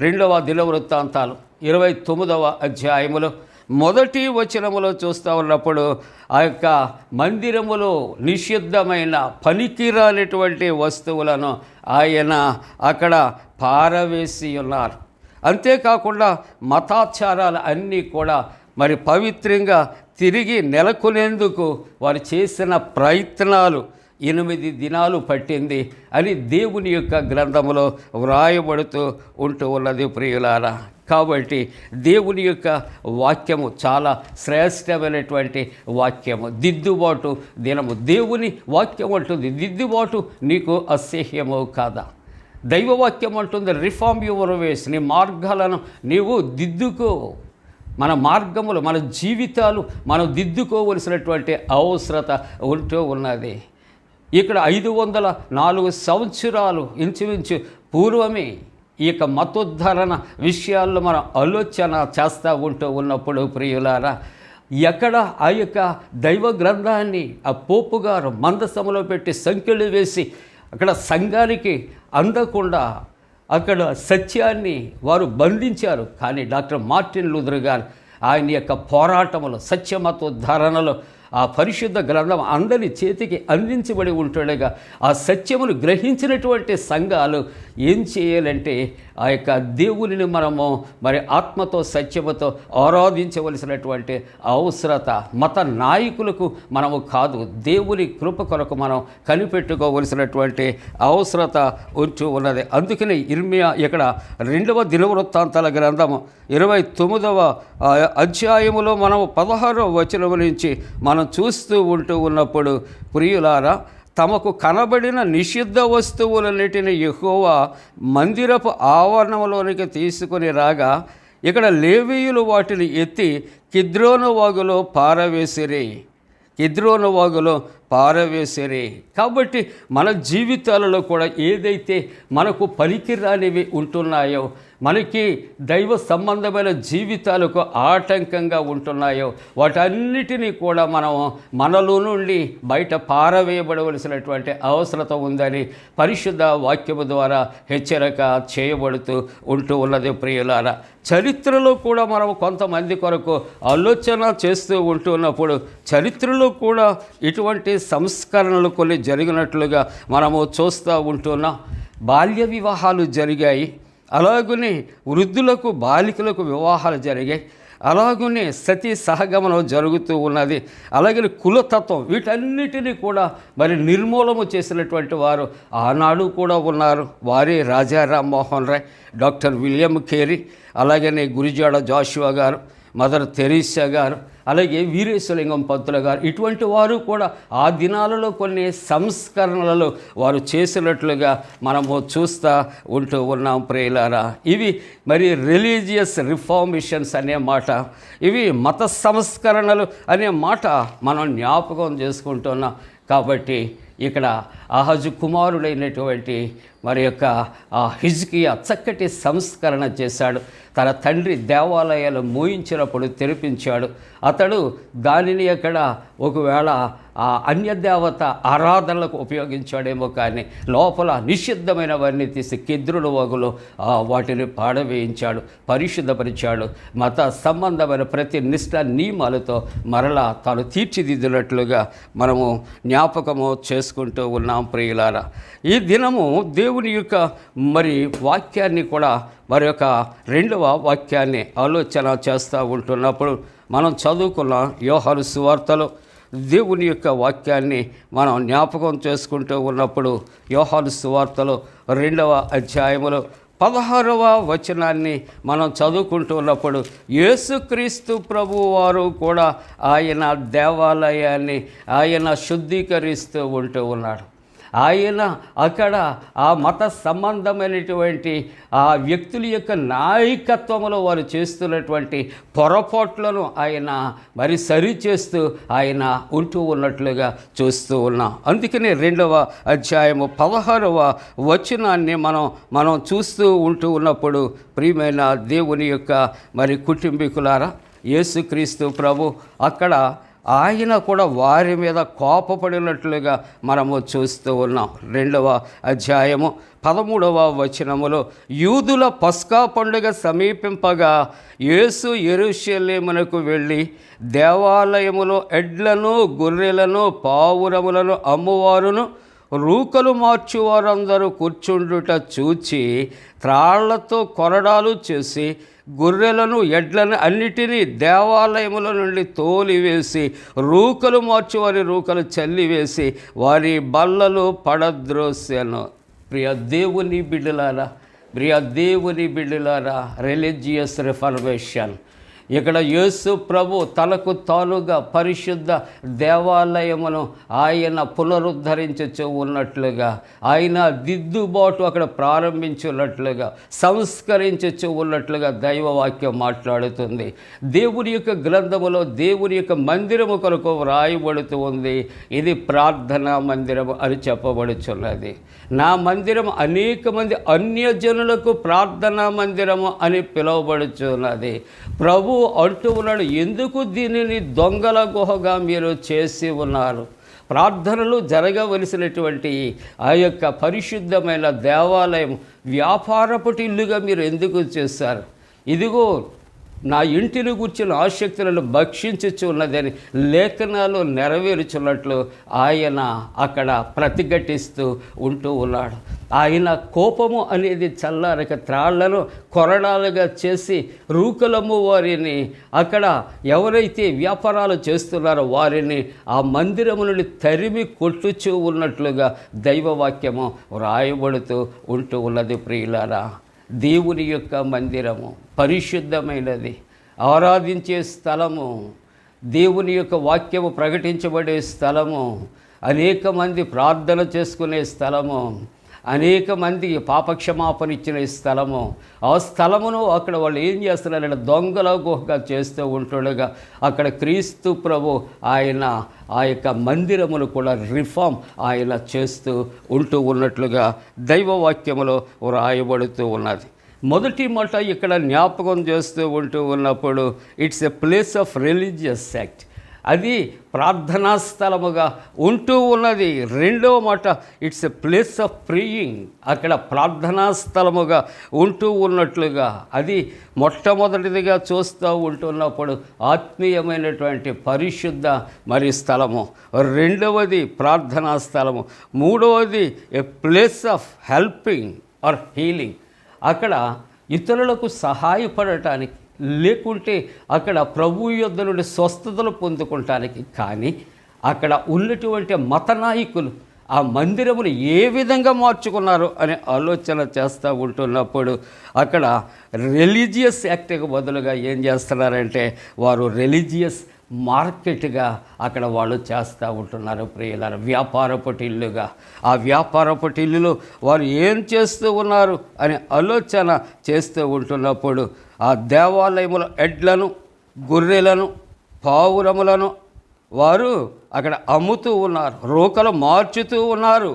2వ దినవృత్తాంతాలు 29వ అధ్యాయములో 1వ వచనములో చూస్తూ ఉన్నప్పుడు ఆ యొక్క మందిరములో నిషిద్ధమైన పనికిరానిటువంటి వస్తువులను ఆయన అక్కడ పారవేసి ఉన్నారు. అంతేకాకుండా మతాచారాలు అన్నీ కూడా మరి పవిత్రంగా తిరిగి నెలకొనేందుకు వారు చేసిన ప్రయత్నాలు 8 దినాలు పట్టింది అని దేవుని యొక్క గ్రంథములో వ్రాయబడుతూ ఉంటూ ఉన్నది ప్రియులారా. కాబట్టి దేవుని యొక్క వాక్యము చాలా శ్రేష్టమైనటువంటి వాక్యము. దిద్దుబాటు దినము దేవుని వాక్యం అంటుంది, దిద్దుబాటు నీకు అసహ్యము కాదా. దైవవాక్యం అంటుంది, రిఫార్మ్ యువర్ వేస్, నీ మార్గాలను నీవు దిద్దుకో. మన మార్గములు, మన జీవితాలు మనం దిద్దుకోవలసినటువంటి అవసరత ఉంటూ ఉన్నది. ఇక్కడ 504 సంవత్సరాలు ఇంచుమించు పూర్వమే ఈ యొక్క మతోద్ధరణ విషయాల్లో మనం ఆలోచన చేస్తూ ఉంటూ ఉన్నప్పుడు ప్రియులారా, ఎక్కడ ఆ యొక్క దైవ గ్రంథాన్ని ఆ పోపు గారు మందసములో పెట్టి సంఖ్యలు వేసి అక్కడ సంఘానికి అందకుండా అక్కడ సత్యాన్ని వారు బంధించారు. కానీ డాక్టర్ మార్టిన్ లూథర్ గారు ఆయన యొక్క పోరాటములో, సత్యమతోద్ధరణలో ఆ పరిశుద్ధ గ్రంథం అందరి చేతికి అందించబడి ఉంటుండగా ఆ సత్యమును గ్రహించినటువంటి సంఘాలు ఏం చేయాలంటే ఆ యొక్క దేవునిని మనము మరి ఆత్మతో సత్యముతో ఆరాధించవలసినటువంటి అవసరత మత నాయకులకు మనము కాదు, దేవుని కృప కొరకు మనం కనిపెట్టుకోవలసినటువంటి అవసరత ఉంటూ ఉన్నది. అందుకని ఇర్మియా ఇక్కడ 2వ దినవృత్తాంతాల గ్రంథము 29వ అధ్యాయములో మనం 16వ వచనం నుంచి మనం చూస్తూ ఉంటూ ఉన్నప్పుడు ప్రియులారా, తమకు కనబడిన నిషిద్ధ వస్తువులన్నిటిని యెహోవా మందిరపు ఆవరణంలోనికి తీసుకొని రాగా ఇక్కడ లేవీయులు వాటిని ఎత్తి కిద్రోను వాగులో పారవేసిరి. కాబట్టి మన జీవితాలలో కూడా ఏదైతే మనకు పనికిరానివి ఉంటున్నాయో, మనకి దైవ సంబంధమైన జీవితాలకు ఆటంకంగా ఉంటున్నాయో వాటన్నిటినీ కూడా మనం మనలో నుండి బయట పారవేయబడవలసినటువంటి అవసరత ఉందని పరిశుద్ధ వాక్యము ద్వారా హెచ్చరిక చేయబడుతూ ఉంటూ ఉన్నది ప్రియులారా. చరిత్రలో కూడా మనం కొంతమంది కొరకు ఆలోచన చేస్తూ ఉంటున్నప్పుడు చరిత్రలో కూడా ఇటువంటి సంస్కరణలు కొన్ని జరిగినట్లుగా మనము చూస్తూ ఉంటున్నాం. బాల్య వివాహాలు జరిగాయి, అలాగనే వృద్ధులకు బాలికలకు వివాహాలు జరిగాయి, అలాగనే సతీ సహగమనం జరుగుతూ ఉన్నది, అలాగే కులతత్వం, వీటన్నిటినీ కూడా మరి నిర్మూలన చేసినటువంటి వారు ఆనాడు కూడా ఉన్నారు. వారే Raja Rammohan Roy, doctor William Carey, అలాగనే గురిజాడ జాషువా గారు, మదర్ తెరీసా గారు, అలాగే వీరేశలింగం పంతులు గారు, ఇటువంటి వారు కూడా ఆ దినాలలో కొన్ని సంస్కరణలలో వారు చేసినట్లుగా మనము చూస్తూ ఉంటూ ఉన్నాం ప్రియులారా. ఇవి మరి రిలీజియస్ రిఫార్మేషన్స్ అనే మాట, ఇవి మత సంస్కరణలు అనే మాట మనం జ్ఞాపకం చేసుకుంటున్నాం. కాబట్టి ఇక్కడ ఆహాజు కుమారుడైనటువంటి మరి యొక్క ఆ హిజ్కియా చక్కటి సంస్కరణ చేశాడు. తన తండ్రి దేవాలయాలు మూయించినప్పుడు తెరిపించాడు. అతడు దానిని అక్కడ ఒకవేళ ఆ అన్యదేవత ఆరాధనలకు ఉపయోగించాడేమో, కానీ లోపల నిషిద్ధమైనవన్నీ తీసి కిద్రుల వగులు వాటిని పాడవేయించాడు, పరిశుద్ధపరిచాడు. మత సంబంధమైన ప్రతి నిష్ఠ నియమాలతో మరలా తాను తీర్చిదిద్దినట్లుగా మనము జ్ఞాపకము చేసుకుంటూ ఉన్నాం ప్రియులారా. ఈ దినము దేవుని యొక్క మరి వాక్యాన్ని కూడా మరి యొక్క రెండవ వాక్యాన్ని ఆలోచన చేస్తూ ఉంటున్నప్పుడు మనం చదువుకున్న యోహాను సువార్తలో దేవుని యొక్క వాక్యాన్ని మనం జ్ఞాపకం చేసుకుంటూ ఉన్నప్పుడు యోహాను సువార్తలో 2వ అధ్యాయములో 16వ వచనాన్ని మనం చదువుకుంటూ ఉన్నప్పుడు యేసుక్రీస్తు ప్రభువు వారు కూడా ఆయన దేవాలయాన్ని ఆయన శుద్ధీకరిస్తూ ఉంటూ ఉన్నాడు. ఆయన అక్కడ ఆ మత సంబంధమైనటువంటి ఆ వ్యక్తుల యొక్క నాయకత్వంలో వారు చేస్తున్నటువంటి పొరపాట్లను ఆయన మరి సరిచేస్తూ ఆయన ఉంటూ ఉన్నట్లుగా చూస్తూ ఉన్నాం. అందుకనే 2వ అధ్యాయము 16వ వచనాన్ని మనం చూస్తూ ఉంటూ ఉన్నప్పుడు ప్రియమైన దేవుని యొక్క మరి కుటుంబీకులారా, యేసుక్రీస్తు ప్రభు అక్కడ ఆయన కూడా వారి మీద కోపపడినట్లుగా మనము చూస్తూ ఉన్నాం. 2వ అధ్యాయము 13వ వచనములో యూదుల పస్కా పండుగ సమీపింపగా యేసు యెరూషలేమునకు వెళ్ళి దేవాలయములో ఎడ్లను గొర్రెలను పావురములను అమ్మువారును రూకలు మార్చువారందరూ కూర్చుండుట చూచి త్రాళ్లతో కొరడాలు చేసి గొర్రెలను ఎడ్లను అన్నిటినీ దేవాలయముల నుండి తోలివేసి రూకలు మార్చువారి రూకలు చల్లివేసి వారి బల్లలు పడద్రోసెను. ప్రియ దేవుని బిడ్డలారా, రిలీజియస్ రిఫర్మేషన్. ఇక్కడ యేసు ప్రభు తనకు తానుగా పరిశుద్ధ దేవాలయమును ఆయన పునరుద్ధరించచ్చు ఉన్నట్లుగా, ఆయన దిద్దుబాటు అక్కడ ప్రారంభించున్నట్లుగా, సంస్కరించచ్చు ఉన్నట్లుగా దైవవాక్యం మాట్లాడుతుంది. దేవుని యొక్క గ్రంథములో దేవుని యొక్క మందిరము కొరకు వ్రాయబడుతూ ఉంది. ఇది ప్రార్థనా మందిరము అని చెప్పబడుచున్నది. నా మందిరం అనేక మంది అన్యజనులకు ప్రార్థనా మందిరము అని పిలువబడుచున్నది. ప్రభు అంటూ ఉన్నాడు, ఎందుకు దీనిని దొంగల గుహగా మీరు చేసి ఉన్నారు? ప్రార్థనలు జరగవలసినటువంటి ఆ యొక్క పరిశుద్ధమైన దేవాలయం వ్యాపారపు ఇల్లుగా మీరు ఎందుకు చేశారు? ఇదిగో నా ఇంటిని కూర్చున్న ఆసక్తులను భక్షించుచు ఉన్నదని లేఖనాలు నెరవేర్చున్నట్లు ఆయన అక్కడ ప్రతిఘటిస్తూ ఉంటూ ఉన్నాడు. ఆయన కోపము అనేది చల్లారక త్రాళ్లను కొరడాలుగా చేసి రూకలము వారిని అక్కడ ఎవరైతే వ్యాపారాలు చేస్తున్నారో వారిని ఆ మందిరము నుండి తరిమి కొట్టుచూ ఉన్నట్లుగా దైవవాక్యము వ్రాయబడుతూ ఉంటూ ఉన్నది. ప్రియులారా, దేవుని యొక్క మందిరము పరిశుద్ధమైనది, ఆరాధించే స్థలము, దేవుని యొక్క వాక్యము ప్రకటించబడే స్థలము, అనేక మంది ప్రార్థన చేసుకునే స్థలము, అనేక మందికి పాపక్షమాపణ ఇచ్చిన స్థలము. ఆ స్థలమును అక్కడ వాళ్ళు ఏం చేస్తున్నారంటే దొంగల గుహగా చేస్తూ ఉంటుండగా అక్కడ క్రీస్తు ప్రభు ఆయన ఆ యొక్క మందిరమును కూడా రిఫార్మ్ ఆయన చేస్తూ ఉంటూ ఉన్నట్లుగా దైవవాక్యములో వ్రాయబడుతూ ఉన్నది. మొదటి మాట ఇక్కడ జ్ఞాపకం చేస్తూ ఉంటూ ఉన్నప్పుడు it's a place of religious act, అది ప్రార్థనా స్థలముగా ఉంటూ ఉన్నది. రెండవ మాట it's a place of praying, అక్కడ ప్రార్థనా స్థలముగా ఉంటూ ఉన్నట్లుగా అది మొట్టమొదటిదిగా చూస్తూ ఉంటున్నప్పుడు ఆత్మీయమైనటువంటి పరిశుద్ధ మరి స్థలము, రెండవది ప్రార్థనా స్థలము, మూడవది a place of helping or healing, అక్కడ ఇతరులకు సహాయపడటానికి లేకుంటే అక్కడ ప్రభు యొద్ద నుండి స్వస్థతలు పొందుకోవటానికి. కానీ అక్కడ ఉన్నటువంటి మత నాయకులు ఆ మందిరమును ఏ విధంగా మార్చుకున్నారు అనే ఆలోచన చేస్తూ ఉంటున్నప్పుడు అక్కడ రిలీజియస్ యాక్ట్కి బదులుగా ఏం చేస్తున్నారంటే వారు రిలీజియస్ మార్కెట్గా అక్కడ వాళ్ళు చేస్తూ ఉంటున్నారు. ప్రియులారా, వ్యాపారపు ఇల్లుగా, ఆ వ్యాపారపు ఇల్లులో వారు ఏం చేస్తూ ఉన్నారు అనే ఆలోచన చేస్తూ ఉంటున్నప్పుడు ఆ దేవాలయముల ఎడ్లను గొర్రెలను పావురములను వారు అక్కడ అమ్ముతూ ఉన్నారు, రోకలు మార్చుతూ ఉన్నారు.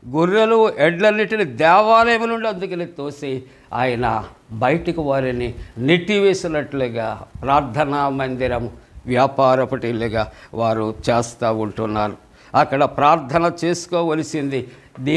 గొర్రెలు ఎడ్లన్నిటిని దేవాలయం నుండి అందుకని తోసి ఆయన బయటికి వారిని నెట్టివేసినట్లుగా ప్రార్థనా మందిరం వ్యాపారపటిలుగా వారు చేస్తూ ఉంటున్నారు. అక్కడ ప్రార్థన చేసుకోవలసింది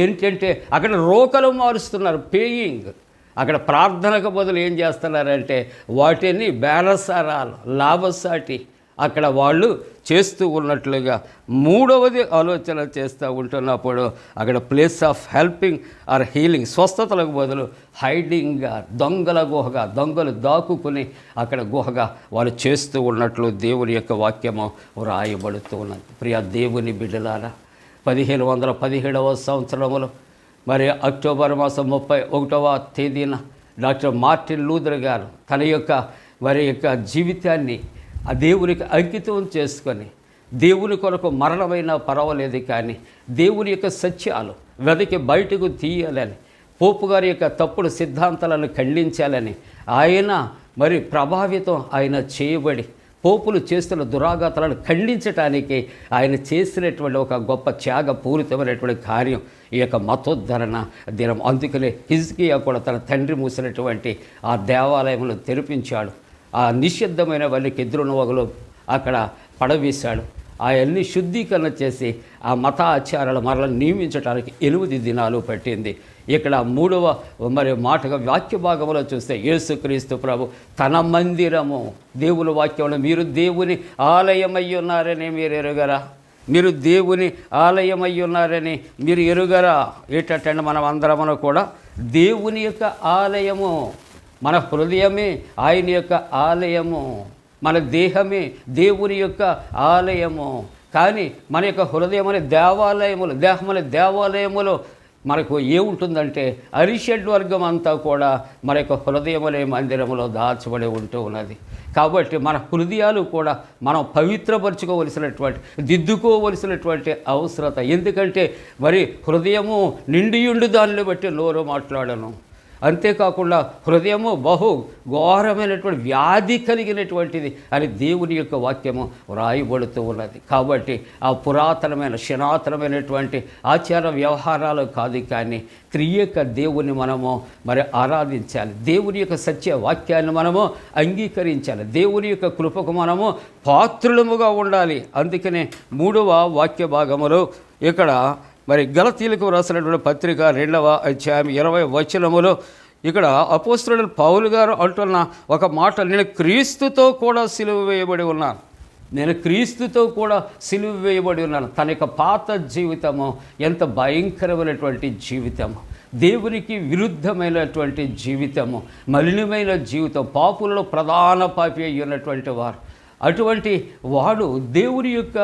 ఏంటంటే అక్కడ రోకలు మారుస్తున్నారు, పేయింగ్. అక్కడ ప్రార్థనకు బదులు ఏం చేస్తున్నారంటే వాటిని బేరసారాలు, లాభసాటి అక్కడ వాళ్ళు చేస్తూ ఉన్నట్లుగా మూడవది ఆలోచన చేస్తూ ఉంటున్నప్పుడు అక్కడ place of helping or healing, స్వస్థతలకు బదులు హైడింగ్గా, దొంగల గుహగా, దొంగలు దాక్కుని అక్కడ గుహగా వాళ్ళు చేస్తూ ఉన్నట్లు దేవుని యొక్క వాక్యము వ్రాయబడుతూ ఉన్నది. ప్రియ దేవుని బిడ్డలారా, 1517వ సంవత్సరంలో మరి అక్టోబర్ మాసం 31వ తేదీన డాక్టర్ మార్టిన్ లూథర్ గారు తన యొక్క జీవితాన్ని ఆ దేవునికి అంకితం చేసుకొని దేవుని కొరకు మరణమైనా పర్వాలేదు కానీ దేవుని యొక్క సత్యాలు వెదకి బయటకు తీయాలని, పోపు గారి యొక్క తప్పుడు సిద్ధాంతాలను ఖండించాలని ఆయన మరి ప్రభావితం ఆయన చేయబడి పోపులు చేస్తున్న దురాఘాతాలను ఖండించటానికి ఆయన చేసినటువంటి ఒక గొప్ప త్యాగపూరితమైనటువంటి కార్యం ఈ యొక్క మతోద్ధరణ దినం. అందుకనే హిజ్కియా కూడా తన తండ్రి మూసినటువంటి ఆ దేవాలయమును తెరిపించాడు. ఆ నిషిద్ధమైన వాళ్ళకి ఎదురునవగలు అక్కడ పడవేశాడు. అవన్నీ శుద్ధీకరణ చేసి ఆ మత ఆచారాలు మరలా నియమించడానికి 8 దినాలు పట్టింది. ఇక్కడ 3వ మాటగా వాక్య భాగంలో చూస్తే యేసుక్రీస్తు ప్రభు తన మందిరము, దేవుని వాక్యంలో మీరు దేవుని ఆలయమై ఉన్నారని మీరు ఎరుగరా, మీరు దేవుని ఆలయమై ఉన్నారని మీరు ఎరుగరా. ఏంటంటే మనం అందరమును కూడా దేవుని యొక్క ఆలయము, మన హృదయమే ఆయన యొక్క ఆలయము, మన దేహమే దేవుని యొక్క ఆలయము. కానీ మన యొక్క హృదయం అనే దేవాలయములు, దేహం అనే దేవాలయములో మనకు ఏముంటుందంటే అరిషడ్ వర్గం అంతా కూడా మన యొక్క హృదయములే మందిరములో దాచబడి ఉంటూ ఉన్నది. కాబట్టి మన హృదయాలు కూడా మనం పవిత్రపరచుకోవలసినటువంటి, దిద్దుకోవలసినటువంటి అవసరత. ఎందుకంటే మరి హృదయము నిండియుండి దానిని బట్టి నోరు మాట్లాడను. అంతేకాకుండా హృదయము బహు ఘోరమైనటువంటి వ్యాధి కలిగినటువంటిది అని దేవుని యొక్క వాక్యము వ్రాయబడుతూ ఉన్నది. కాబట్టి ఆ పురాతనమైన సనాతనమైనటువంటి ఆచార వ్యవహారాలు కాదు, కానీ త్రియక దేవుని మనము మరి ఆరాధించాలి. దేవుని యొక్క సత్య వాక్యాన్ని మనము అంగీకరించాలి. దేవుని యొక్క కృపకు మనము పాత్రులముగా ఉండాలి. అందుకనే 3వ వాక్య భాగములో ఇక్కడ మరి గలతీయులకు రాసినటువంటి పత్రిక 2వ అధ్యాయం 20వ వచనములో ఇక్కడ అపోస్తలుడైన పౌలు గారు అంటున్న ఒక మాట, నేను క్రీస్తుతో కూడా సిలువ వేయబడి ఉన్నాను, నేను క్రీస్తుతో కూడా సిలువ వేయబడి ఉన్నాను. తన యొక్క పాత జీవితము ఎంత భయంకరమైనటువంటి జీవితము, దేవునికి విరుద్ధమైనటువంటి జీవితము, మలినమైన జీవితం, పాపులలో ప్రధాన పాపి అయి ఉన్నటువంటి వారు. అటువంటి వాడు దేవుని యొక్క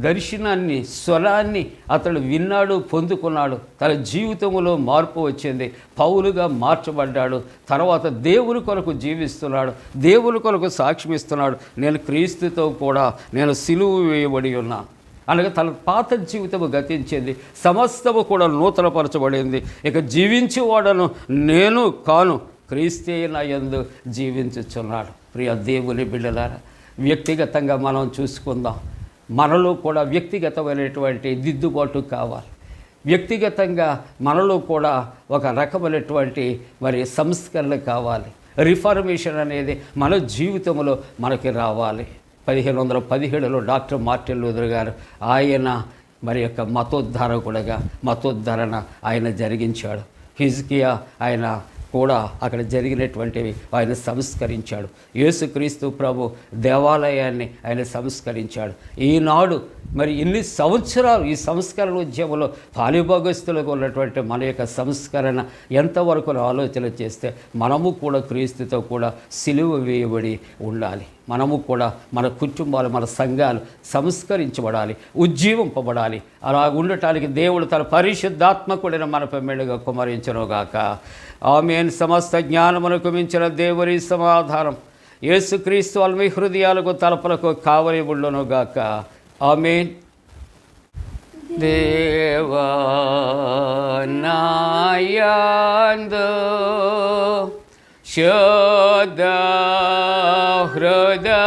దర్శనాన్ని, స్వరాన్ని అతడు విన్నాడు, పొందుకున్నాడు. తన జీవితంలో మార్పు వచ్చింది, పౌలుగా మార్చబడ్డాడు. తర్వాత దేవుని కొరకు జీవిస్తున్నాడు, దేవుని కొరకు సాక్ష్యమిస్తున్నాడు. నేను క్రీస్తుతో కూడా నేను సిలువ వేయబడి ఉన్నాను అనగా తన పాత జీవితము గతించింది, సమస్తము కూడా నూతనపరచబడింది. ఇక జీవించేవాడను నేను కాను, క్రీస్తే నా యందు జీవించుచున్నాడు. ప్రియ దేవుని బిడ్డలారా, వ్యక్తిగతంగా మనం చూసుకుందాం. మనలో కూడా వ్యక్తిగతమైనటువంటి దిద్దుబాటు కావాలి. వ్యక్తిగతంగా మనలో కూడా ఒక రకమైనటువంటి మరి సంస్కరణ కావాలి. రిఫార్మేషన్ అనేది మన జీవితంలో మనకి రావాలి. 1517లో డాక్టర్ మార్టిన్ లూథర్ గారు ఆయన మరి యొక్క మతోద్ధరణ ఆయన జరిగించాడు. హిజ్కియా ఆయన కూడా అక్కడ జరిగినటువంటివి ఆయన సంస్కరించాడు. యేసుక్రీస్తు ప్రభు దేవాలయాన్ని ఆయన సంస్కరించాడు. ఈనాడు మరి ఇన్ని సంవత్సరాలు ఈ సంస్కరణ ఉద్యమంలో పాలిభాగస్తులుగా ఉన్నటువంటి మన యొక్క సంస్కరణ ఎంతవరకు ఆలోచన చేస్తే మనము కూడా క్రీస్తుతో కూడా సిలువ వేయబడి ఉండాలి. మనము కూడా మన కుటుంబాలు, మన సంఘాలు సంస్కరించబడాలి, ఉజ్జీవింపబడాలి. అలా ఉండటానికి దేవుడు తన పరిశుద్ధాత్మకుడైన మనపై మెండుగా కుమరించునుగాక. ఆమేన్. సమస్త జ్ఞానమునకు మించిన దేవుని సమాధానం యేసుక్రీస్తు మీ హృదయాలకు తలపులకు కావలి ఉండునుగాక. ఆమేన్. దేవా నాయందు శుద్ధ హృదయము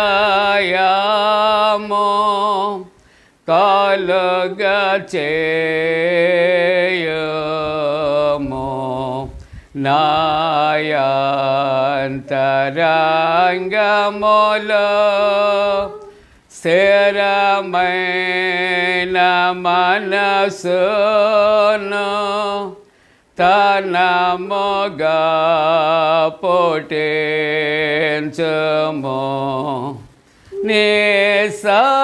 కలుగజేయుము, చేయము నాయంతరంగములో స్థిరమైన మనసును తనముగా పుట్టించుము నీ సన్నిధానములో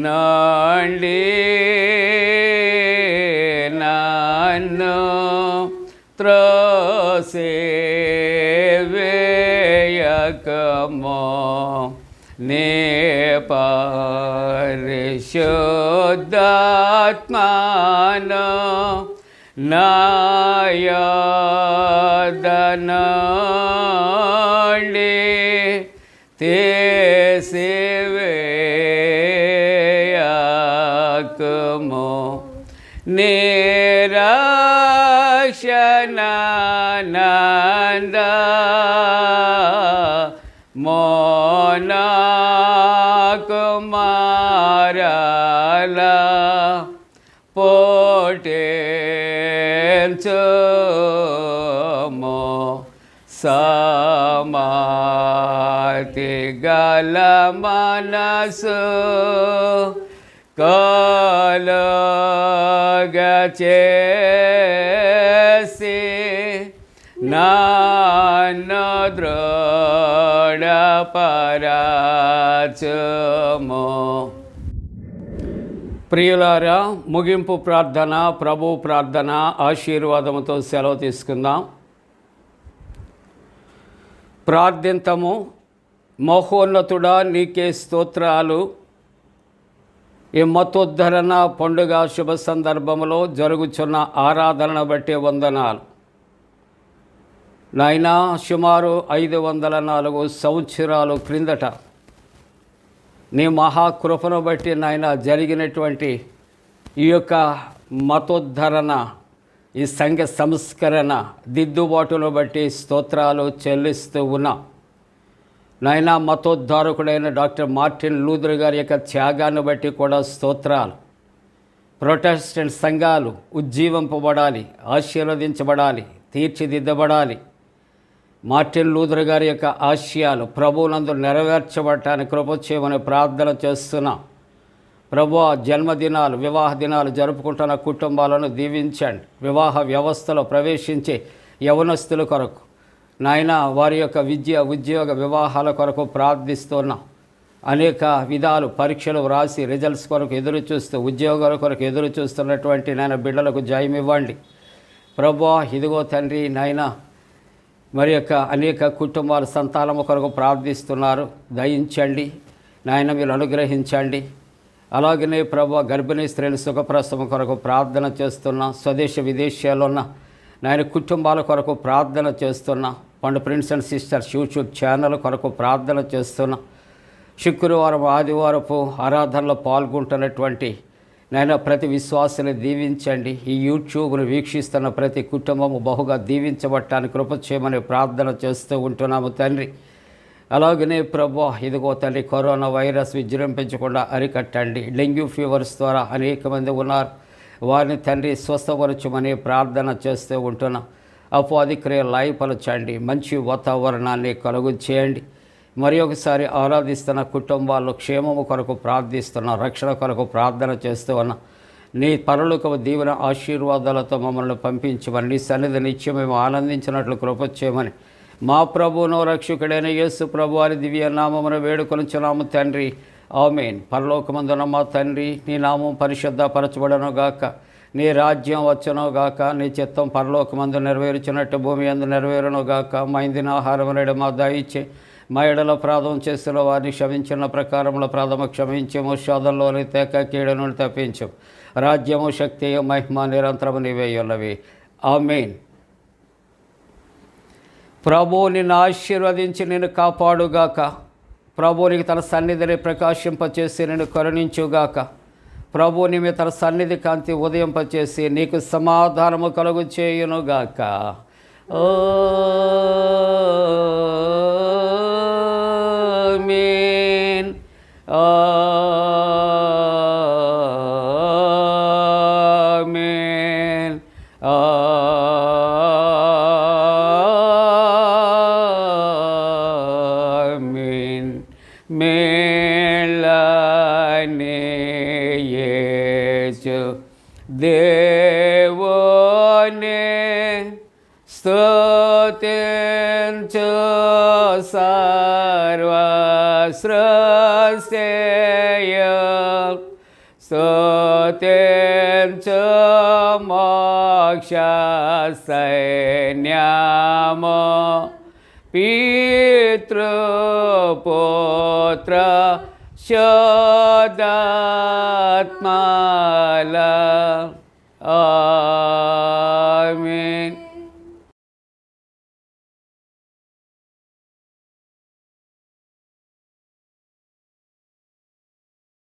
నుండి నన్ను త్రోసివేయకము నీ పరిశుద్ధాత్మను నాయదనండి తీసివేయకము నిరక్షణానంద మోనకుమారల పోటెంచుము సమాతి గల మనసు కలుగచేసి నన్ను దృఢపరచుము. ప్రియులారా, ముగింపు ప్రార్థన, ప్రభు ప్రార్థన ఆశీర్వాదముతో సెలవు తీసుకుందాం. ప్రార్థింతము. మహోన్నతుడా, నీకే స్తోత్రాలు. ఈ మతోద్ధరణ పండుగ శుభ సందర్భంలో జరుగుచున్న ఆరాధనను బట్టి వందనాలు. నాయనా, సుమారు 504 సంవత్సరాలు క్రిందట నీ మహాకృపను బట్టి నాయన జరిగినటువంటి ఈ యొక్క మతోద్ధరణ, ఈ సంఘ సంస్కరణ, దిద్దుబాటును బట్టి స్తోత్రాలు చెల్లిస్తూ ఉన్నా. నాయన, మతోద్ధారకుడైన డాక్టర్ మార్టిన్ లూథర్ గారి యొక్క త్యాగాన్ని బట్టి కూడా స్తోత్రాలు. ప్రొటెస్టెంట్ సంఘాలు ఉజ్జీవింపబడాలి, ఆశీర్వదించబడాలి, తీర్చిదిద్దబడాలి. మార్టిన్ లూథర్ గారి యొక్క ఆశయాలు ప్రభువునందు నెరవేర్చబడటానికి కృప చేయమని ప్రార్థన చేస్తున్నా. ప్రభు, జన్మదినాలు, వివాహ దినాలు జరుపుకుంటున్న కుటుంబాలను దీవించండి. వివాహ వ్యవస్థలో ప్రవేశించే యవనస్తుల కొరకు నాయన, వారి యొక్క విద్య, ఉద్యోగ, వివాహాల కొరకు ప్రార్థిస్తున్నాం. అనేక విధాలు పరీక్షలు వ్రాసి రిజల్ట్స్ కొరకు ఎదురు చూస్తూ, ఉద్యోగాల కొరకు ఎదురు చూస్తున్నటువంటి నాయన బిడ్డలకు జయమివ్వండి. ప్రభు, ఇదిగో తండ్రి నాయన, మరి యొక్క అనేక కుటుంబాల సంతానము కొరకు ప్రార్థిస్తున్నారు. దయించండి నాయన, మీరు అనుగ్రహించండి. అలాగనే ప్రభు, గర్భిణీ స్త్రీల సుఖప్రసవం కొరకు ప్రార్థన చేస్తున్నా. స్వదేశ విదేశాల్లో ఉన్న నాయన కుటుంబాల కొరకు ప్రార్థన చేస్తున్నా. పండు prince and sisters YouTube channel కొరకు ప్రార్థన చేస్తున్నా. శుక్రవారం, ఆదివారపు ఆరాధనలో పాల్గొంటున్నటువంటి నాయన ప్రతి విశ్వాసాన్ని దీవించండి. ఈ యూట్యూబ్ను వీక్షిస్తున్న ప్రతి కుటుంబము బహుగా దీవించబడటానికి కృప చేయమని ప్రార్థన చేస్తూ ఉంటున్నాము తండ్రి. అలాగనే ప్రభు, ఇదిగో తండ్రి, కరోనా వైరస్ విజృంభించకుండా అరికట్టండి. డెంగ్యూ ఫీవర్స్ ద్వారా అనేక మంది ఉన్నారు. వారిని తండ్రి స్వస్థపరచమని ప్రార్థన చేస్తూ ఉంటున్నాం. అపవాది క్రియలు లాయపరచండి. మంచి వాతావరణాన్ని కలుగు చేయండి. మరి ఒకసారి ఆరాధిస్తున్న కుటుంబాల్లో క్షేమము కొరకు ప్రార్థిస్తున్నా. రక్షణ కొరకు ప్రార్థన చేస్తూ ఉన్నా. నీ పరలోకపు దీవెన ఆశీర్వాదాలతో మమ్మల్ని పంపించమని, నీ సన్నిధి నిత్యం మేము ఆనందించినట్లు కృప చేయమని మా ప్రభువును రక్షకుడైన యేసు ప్రభు వారి దివ్య నామమును వేడుకొనుచున్నాము తండ్రి. ఆమేన్. పరలోకమందున మా తండ్రి, నీ నామం పరిశుద్ధపరచబడను గాక. నీ రాజ్యం వచ్చును గాక. నీ చిత్తం పరలోకమందు నెరవేర్చినట్టు భూమి యందు నెరవేరును గాక. మా ఇందిన ఆహారం నేడు మా దయచే. మా ఎడల ప్రాధం చేస్తున్న వారిని క్షమించిన ప్రకారంలో ప్రాధమ క్షమించము. శోధంలోని తేక కీడు నుండి తప్పించము. రాజ్యము, శక్తి, మహిమ నిరంతరము నీవే ఉన్నవి. ఆమేన్. ప్రభువు నిన్ను ఆశీర్వదించి నిన్ను కాపాడుగాక. ప్రభువు నీకు తన సన్నిధిని ప్రకాశింపచేసి నిన్ను కరుణించుగాక. ప్రభువు నీ మీద తన సన్నిధి కాంతి ఉదయింపచేసి నీకు సమాధానము కలుగు చేయునుగాక. ఆమేన్. ఆమేన్. మేళనే యేసు దేవునే స్తుతించు సర్వ సృష్టియు, స్తుతించు మోక్ష సైన్యము, పితృపుత్ర శుద్ధాత్మల